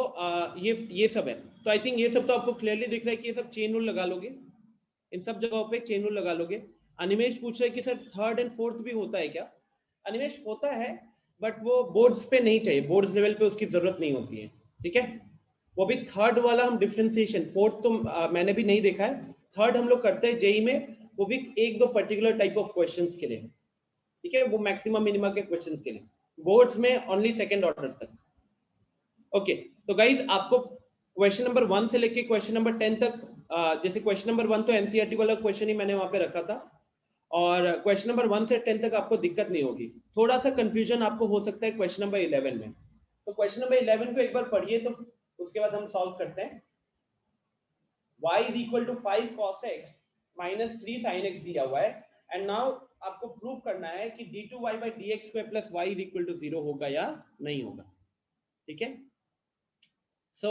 ये सब है, तो आई थिंक ये सब तो आपको क्लियरली दिख रहा है कि ये सब चेन रूल लगा लोगे, इन सब जगहों पे चेन रूल लगा लोगे। अनिमेश पूछ रहे कि सर थर्ड एंड फोर्थ भी होता है क्या? अनिमेश होता है, बट वो बोर्ड्स पे नहीं चाहिए, बोर्ड्स लेवल पे उसकी जरूरत नहीं होती है। ठीक है, वो भी थर्ड वाला हम डिफरेंशिएशन, फोर्थ तो मैंने भी नहीं देखा है। थर्ड हम लोग करते हैं जेई में, वो भी 1-2 पर्टिकुलर टाइप ऑफ क्वेश्चंस के लिए। ठीक है, वो मैक्सिमम मिनिमम के क्वेश्चंस के लिए। बोर्ड्स में ओनली सेकंड ऑर्डर तक। ओके, तो गाइज आपको क्वेश्चन नंबर 1 से लेके क्वेश्चन नंबर 10 तक, जैसे क्वेश्चन नंबर 1 तो एनसीईआरटी वाला क्वेश्चन ही मैंने वहां पे रखा था, और क्वेश्चन नंबर 1 से 10 तक आपको दिक्कत नहीं होगी। थोड़ा सा कंफ्यूजन आपको हो सकता है क्वेश्चन नंबर 11 में। तो क्वेश्चन नंबर 11 को एक बार पढ़िए, तो उसके बाद हम सॉल्व करते हैं। y is equal to 5 cos x minus 3 sin x दिया हुआ है, एंड नाउ आपको प्रूव करना है कि d2y by dx square plus y is equal to 0 होगा या नहीं होगा। ठीक है, सो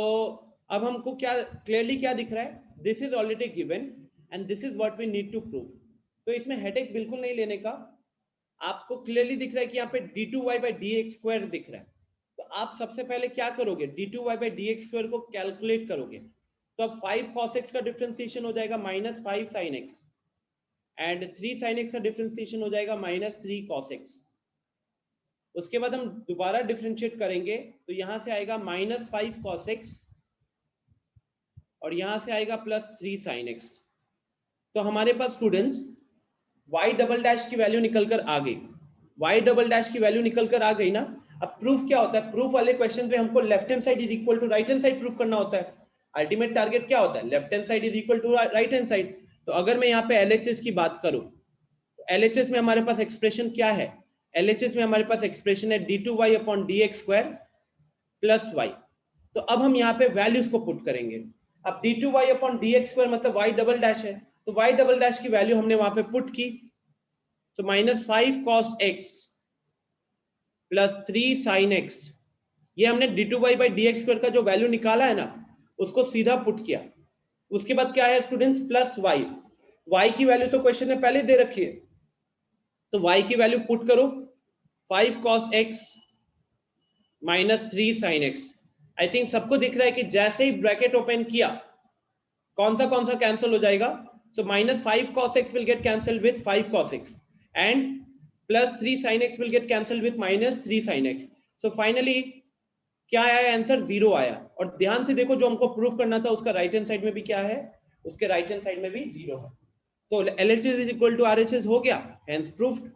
अब हमको क्या क्लियरली क्या दिख रहा है? This is already given and this is what we need to prove. तो इसमें हेडेक बिल्कुल नहीं लेने का। आपको क्लियरली दिख रहा है कि यहाँ पे d2y by dx स्क्वायर दिख रहा है, तो आप सबसे पहले क्या करोगे? d2y by dx स्क्वायर को कैलकुलेट करोगे, तो अब 5 cos x का डिफरेंशिएशन हो जाएगा -5 sin x, and 3 sin x का डिफरेंशिएशन हो जाएगा -3 cos x। उसके बाद हम दोबारा डिफरेंशिएट करेंगे तो यहां से आएगा -5 cos x और यहां से आएगा +3 sin x। तो हमारे पास स्टूडेंट्स y डबल डैश की वैल्यू निकलकर आ गई, y डबल डैश की वैल्यू निकलकर आ गई ना। अब प्रूफ क्या होता है? प्रूफ वाले क्वेश्चन पे हमको left hand side is equal to right hand side proof करना होता है। अल्टीमेट टारगेट क्या होता है? Left hand side is equal to right hand side. तो अगर मैं यहाँ पे LHS की बात करूं, LHS में हमारे पास एक्सप्रेशन क्या है? LHS में हमारे पास एक्सप्रेशन है d2y upon dx square plus y। तो अब हम यहाँ पे वैल्यूज को पुट करेंगे। अब d2y अपॉन dx स्क्वायर मतलब y डबल डैश है, तो y डबल डैश की वैल्यू हमने वहां पे पुट की, तो -5 cos x plus 3 sin x। ये हमने d2y by dx स्क्वायर का जो वैल्यू निकाला है ना, उसको सीधा पुट किया। उसके बाद क्या है स्टूडेंट्स? Plus y। y की वैल्यू तो क्वेश्चन में पहले दे रखी है, तो y की वैल्यू पुट करो, 5 cos x -3 sin x। I think सबको दिख रहा है कि जैसे ही ब्रैकेट ओपन किया कौन सा कैंसिल हो जाएगा? So -5 cos x will get cancelled with 5 cos x and +3 sin x will get cancelled with -3 sin x। So finally क्या आया आंसर? 0 आया। और ध्यान से देखो, जो हमको प्रूफ करना था उसका राइट हैंड साइड में भी क्या है? उसके राइट हैंड साइड में भी 0 है। तो LHS is equal to RHS हो गया, hence proved।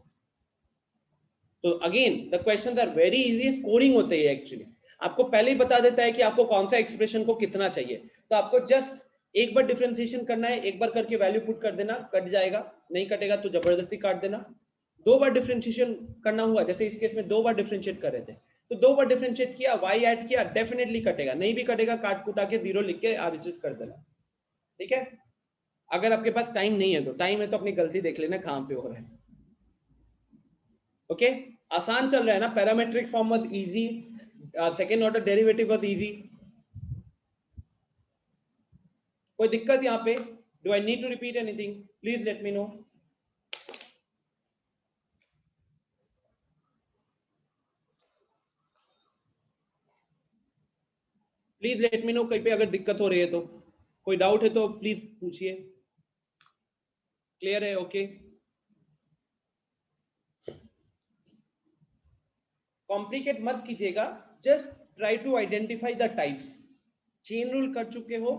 तो again the questions are very easy, scoring होते हैं एक्चुअली। आपको पहले ही बता देता है कि आपको कौन सा एक्सप्रेशन को कितना चाहिए, तो आपको जस्ट एक बार डिफरेंशिएशन करना है, एक बार करके वैल्यू पुट कर देना, कट जाएगा, नहीं कटेगा तो जबरदस्ती काट देना। 2 बार डिफरेंशिएशन करना हुआ, जैसे इस केस में 2 बार डिफरेंशिएट कर रहे थे, तो 2 बार डिफरेंशिएट किया, y ऐड किया, डेफिनेटली कटेगा, नहीं भी कटेगा काट कुटा के 0 लिख के RHS कर देना, ठीक है। अगर आपके पास टाइम नहीं है तो, टाइम है तो अपनी गलती देख लेना कहां पे हो रहा है। ओके आसान चल रहा है ना? Parametric form was easy, second order derivative was easy. कोई दिक्कत यहाँ पे? Do I need to repeat anything? Please let me know. Please let me know कहीं पे अगर दिक्कत हो रही है तो। कोई डाउट है तो प्लीज पूछिए। क्लियर है? ओके कॉम्प्लिकेट मत कीजिएगा, just try to identify the types. Chain rule कर चुके हो,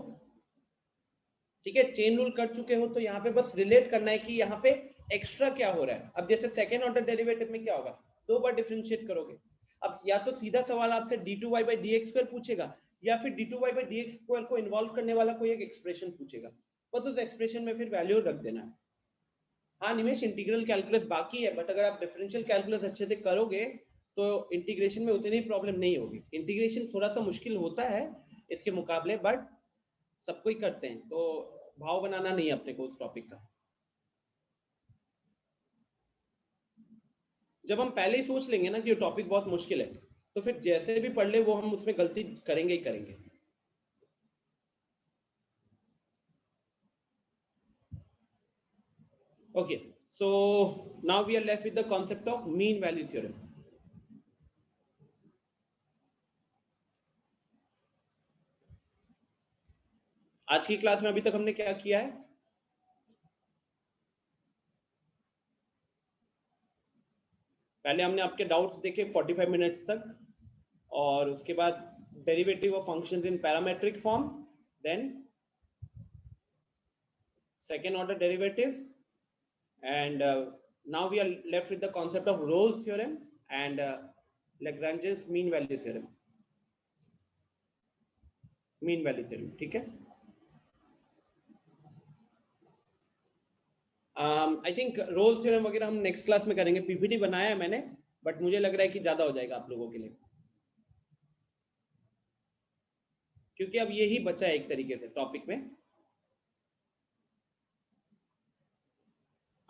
ठीक है, चेन रूल कर चुके हो तो यहाँ पे बस रिलेट करना है कि यहाँ पे एक्स्ट्रा क्या हो रहा है। अब जैसे सेकेंड ऑर्डर डेरिवेटिव में क्या होगा? 2 बार डिफरेंशिएट करोगे। अब या तो सीधा सवाल आपसे d2y by dx स्क्वायर पूछेगा, या फिर d2y by dx स्क्वायर को इन्वॉल्व करने वाला कोई एक एक्सप्रेशन पूछेगा, बस उस एक्सप्रेशन में फिर वैल्यू रख देना है। हाँ निमेश, इंटीग्रल कैलकुलस बाकी है, बट अगर आप डिफरेंशियल कैलकुलस अच्छे से करोगे तो इंटीग्रेशन में उतनी प्रॉब्लम नहीं होगी। इंटीग्रेशन थोड़ा सा मुश्किल होता है इसके मुकाबले, बट सबको ही करते हैं, तो भाव बनाना नहीं है अपने को उस टॉपिक का। जब हम पहले ही सोच लेंगे ना कि ये टॉपिक बहुत मुश्किल है, तो फिर जैसे भी पढ़ ले वो हम उसमें गलती करेंगे ही करेंगे। Okay so now we are left with the concept of mean value theorem. आज की क्लास में अभी तक हमने क्या किया है? पहले हमने आपके डाउट्स देखे 45 मिनट्स तक, और उसके बाद derivative of functions in parametric form, then second order derivative, and now we are left with the concept of Rolle's theorem and Lagrange's mean value theorem, ठीक है। आई थिंक रोल्स थ्योरम वगैरह हम next class में करेंगे। PPT बनाया है मैंने, but मुझे लग रहा है कि ज्यादा हो जाएगा आप लोगों के लिए, क्योंकि अब यही बचा है एक तरीके से टॉपिक में।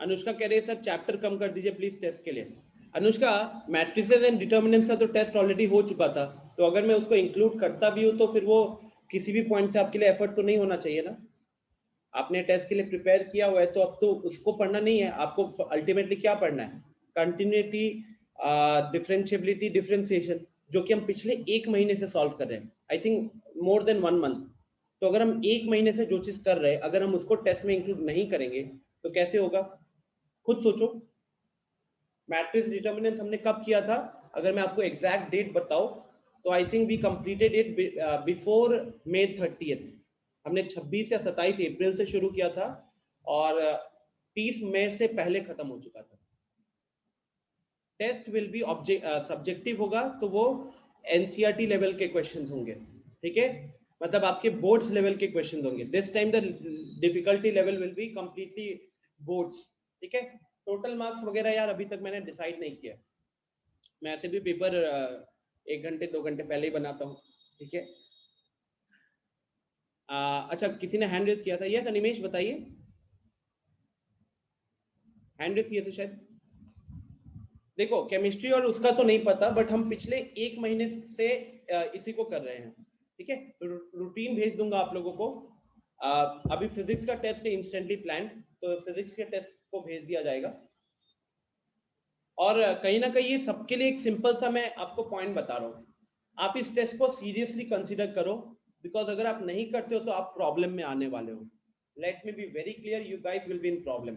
अनुष्का कह रही है सर चैप्टर कम कर दीजिए प्लीज टेस्ट के लिए। अनुष्का, मैट्रिसेस एंड डिटर्मिनेंट्स का तो टेस्ट ऑलरेडी हो चुका था, तो अगर मैं उसको इंक्लूड करता भी हूँ तो फिर वो किसी भी पॉइंट से आपके लिए एफर्ट तो नहीं होना चाहिए ना। आपने टेस्ट के लिए प्रिपेयर किया हुआ है तो अब तो उसको पढ़ना नहीं है, आपको अल्टीमेटली क्या पढ़ना है? कंटिन्यूटी, डिफरेंशिएबिलिटी, डिफरेंशिएशन, जो कि हम पिछले 1 महीने से सॉल्व कर रहे हैं, I think more than 1 month. तो अगर हम 1 महीने से जो चीज कर रहे हैं, अगर हम उसको टेस्ट में इंक्लूड नहीं करेंगे तो कैसे होगा? खुद सोचो, मैट्रिक्स डिटर्मिनेंट्स हमने कब किया था? अगर मैं आपको एग्जैक्ट डेट बताऊं तो I think we completed it before May 30th। हमने 26 या 27 अप्रैल से शुरू किया था और 30 मई से पहले खत्म हो चुका था। टेस्ट विल बी सब्जेक्टिव होगा, तो वो एनसीईआरटी लेवल के क्वेश्चंस होंगे, ठीक है, मतलब आपके बोर्ड्स लेवल के क्वेश्चंस होंगे। This time the difficulty level will be completely boards, ठीक है। टोटल मार्क्स वगैरह यार अभी तक मैंने डिसाइड नहीं किया, मैं ऐसे भी पेपर 1 घंटे 2 घंटे पहले ही बनाता हूँ, ठीक है। अच्छा, किसी ने हैंड रेज किया था? यस अनिमेश बताइए, हैंड रेज किया था शायद। देखो केमिस्ट्री और उसका तो नहीं पता, बट हम पिछले 1 महीने से इसी को कर रहे हैं, ठीक है। रूटीन भेज दूंगा आप लोगों को। अभी फिजिक्स का टेस्ट है इंस्टेंटली प्लान्ड, तो फिजिक्स के टेस्ट को भेज दिया जाएगा। और कहीं ना कहीं ये सबके लिए एक सिंपल सा मैं आपको पॉइंट बता रहा हूँ, आप इस टेस्ट को सीरियसली कंसीडर करो, बिकॉज अगर आप नहीं करते हो तो आप प्रॉब्लम में आने वाले हो। Let me be very clear, you guys will be in problem.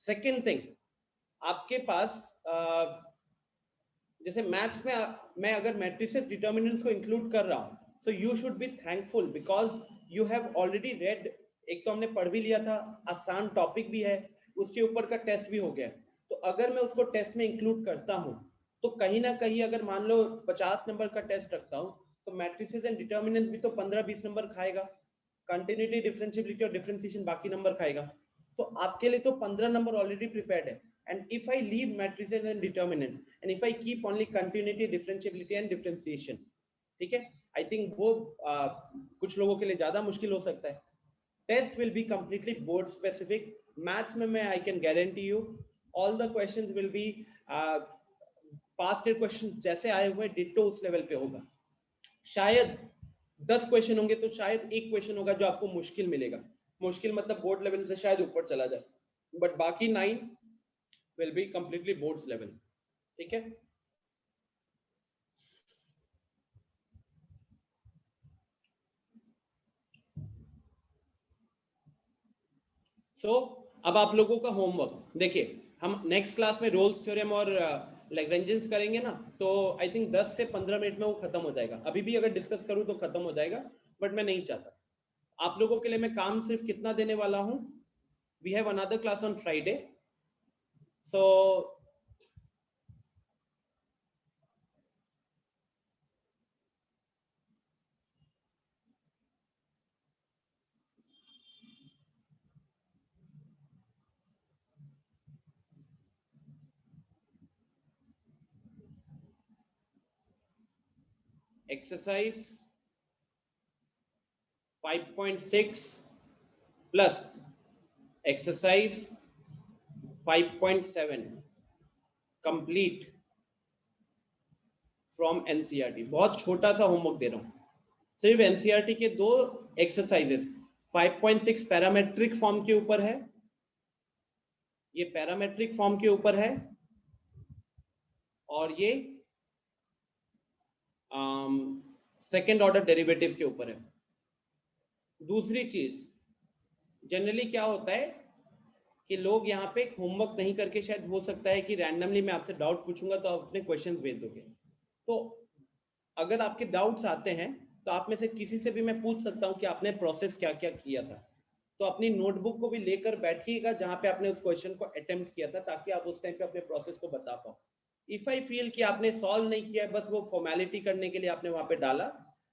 Second thing, आपके पास जैसे मैथ्स में मैं अगर मैट्रिसेस डिटर्मिनेंट्स को इंक्लूड कर रहा हूँ, so you should be thankful because you have already red. एक तो हमने पढ़ भी लिया था, आसान टॉपिक भी है, उसके ऊपर का टेस्ट भी हो गया। तो अगर मैं उसको टेस्ट में इंक्लूड करता हूँ तो कहीं ना कहीं अगर मान लो 50 नंबर का टेस्ट रखता हूँ तो मैट्रिसेस एंड डिटर्मिनेंट्स भी तो 15-20 नंबर खाएगा, कंटिन्यूटी, डिफरेंशिएबिलिटी और डिफरेंशिएशन बाकी नंबर खाएगा। तो आपके लिए तो 15 नंबर ऑलरेडी प्रिपेयर्ड है। And if I leave matrices and determinants, and if I keep only continuity, differentiability and differentiation, ठीक है, I think वो कुछ लोगों के लिए ज्यादा मुश्किल हो सकता है। Test will be completely board specific. Maths में मैं I can guarantee you all the questions will be past year questions जैसे आए हुए डिट्टो उस लेवल पे होगा। शायद 10 क्वेश्चन होंगे तो शायद एक क्वेश्चन होगा जो आपको मुश्किल मिलेगा, मुश्किल मतलब बोर्ड लेवल से शायद ऊपर चला जाए, बट बाकी 9 will be completely boards level, ठीक है। सो अब आप लोगों का होमवर्क देखिए, हम नेक्स्ट क्लास में रोल्स थ्योरम और लैग्रेंजियंस करेंगे ना, तो आई थिंक 10 से 15 मिनट में वो खत्म हो जाएगा। अभी भी अगर डिस्कस करूं तो खत्म हो जाएगा, बट मैं नहीं चाहता। आप लोगों के लिए मैं काम सिर्फ कितना देने वाला हूं, we have another class on Friday, so exercise 5.6 plus exercise 5.7 complete from NCERT. बहुत छोटा सा होमवर्क दे रहा हूँ, सिर्फ एनसीईआरटी के 2 एक्सरसाइजेस। 5.6 पैरामेट्रिक फॉर्म के ऊपर है, ये पैरामेट्रिक फॉर्म के ऊपर है, और ये सेकेंड ऑर्डर डेरिवेटिव के ऊपर है। दूसरी चीज, जनरली क्या होता है कि लोग यहाँ पे होमवर्क नहीं करके, शायद हो सकता है कि रैंडमली मैं आपसे डाउट पूछूंगा तो आप अपने क्वेश्चंस भेज दोगे। तो अगर आपके डाउट्स आते हैं तो आप में से किसी से भी मैं पूछ सकता हूं कि आपने प्रोसेस क्या क्या किया था। तो अपनी नोटबुक को भी लेकर बैठिएगा जहां पे आपने उस क्वेश्चन को अटेम्प्ट किया था, ताकि आप उस टाइम पे अपने प्रोसेस को बता पाओ। इफ आई फील कि आपने सॉल्व नहीं किया, बस वो फॉर्मेलिटी करने के लिए आपने वहां पे डाला,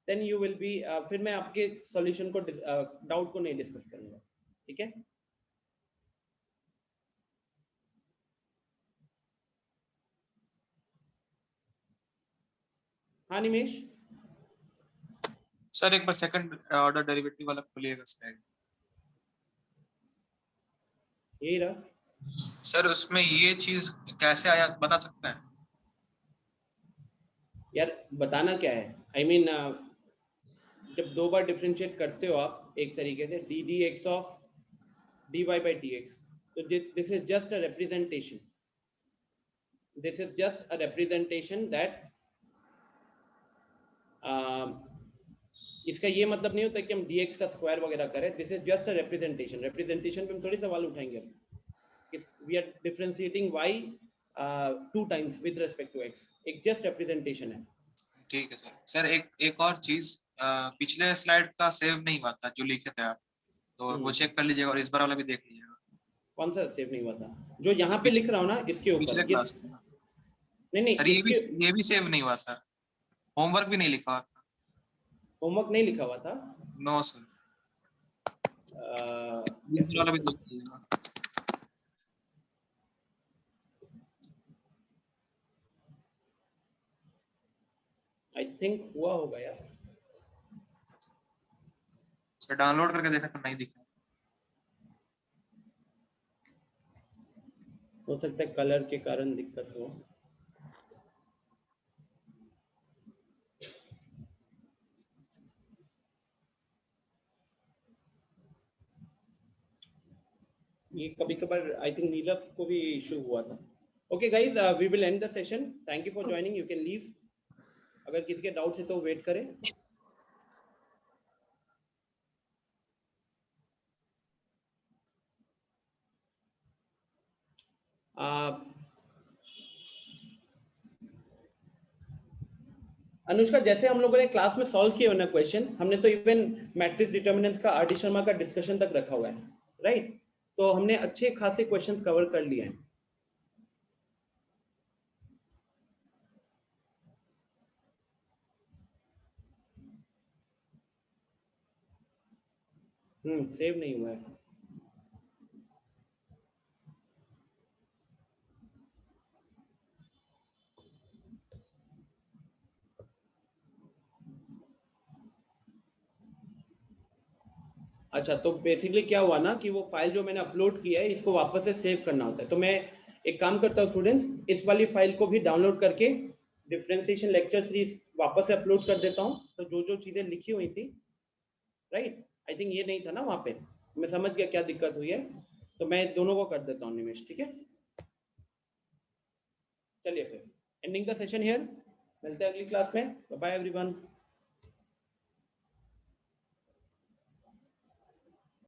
देन यू विल बी, फिर मैं आपके सॉल्यूशन को डाउट को नहीं डिस्कस करूंगा, ठीक है। हाँ निमेश, सर एक बार सेकंड ऑर्डर डेरिवेटिव वाला खोलिएगा स्लाइड। यही रहा। सर उसमें ये चीज कैसे आया बता सकते हैं? यार बताना क्या है, आई मीन जब 2 बार डिफरेंशिएट करते हो आप एक तरीके से D D x of dy by dx, so this is just a representation, this is just a representation that इसका ये मतलब नहीं होता कि हम dx का स्क्वायर वगैरह करें, this is just a representation. Representation पे हम थोड़ी सवाल उठाएंगे। We are differentiating y 2 times with respect to x, एक जस्ट रिप्रेजेंटेशन है। ठीक है सर। सर एक और चीज, पिछले स्लाइड का सेव नहीं हुआ था जो लिखे थे आप, तो वो चेक कर लीजिएगा और इस बार वाला भी देख लीजिएगा। कौन सा सेव नहीं हुआ था? जो यहाँ पे लिख रहा हूँ ना इसके ऊपर, पिछले ये क्लास में नहीं सर इसके ये भी सेव नहीं हुआ था, होमवर्क भी नहीं लिखा हुआ था। होमवर्क नहीं लिखा हुआ था। नो सर, कैसे वाला हो भी देख लीजिएगा। आई थिंक हुआ होगा यार। सर डाउनलोड करके देखा तो नहीं दिखा। हो सकता है कलर के कारण दिक्कत हो। ये कभी कभार आई थिंक नीलम को भी इशू हुआ था। Okay guys, we will end the session. Thank you for joining, you can leave. अगर किसी के डाउट्स है तो वेट करें। अनुष्का, जैसे हम लोगों ने क्लास में सॉल्व किए ना क्वेश्चन, हमने तो इवन मैट्रिक्स डिटर्मिनेंट्स का आर डी शर्मा का डिस्कशन तक रखा हुआ है, राइट? तो हमने अच्छे खासे क्वेश्चंस कवर कर लिए हैं। सेव नहीं हुआ है। अच्छा, तो बेसिकली क्या हुआ ना कि वो फाइल जो मैंने अपलोड किया है इसको वापस से सेव करना होता है। तो मैं एक काम करता हूँ स्टूडेंट्स, इस वाली फाइल को भी डाउनलोड करके डिफरेंशिएशन लेक्चर 3 वापस से अपलोड कर देता हूँ। तो जो जो चीजें लिखी हुई थी, राइट, आई थिंक ये नहीं था ना वहाँ पे, मैं समझ गया क्या दिक्कत हुई है। तो मैं दोनों को कर देता हूँ निमेश, ठीक है? चलिए फिर एंडिंग द सेशन हियर, मिलते हैं अगली क्लास में। Bye everyone.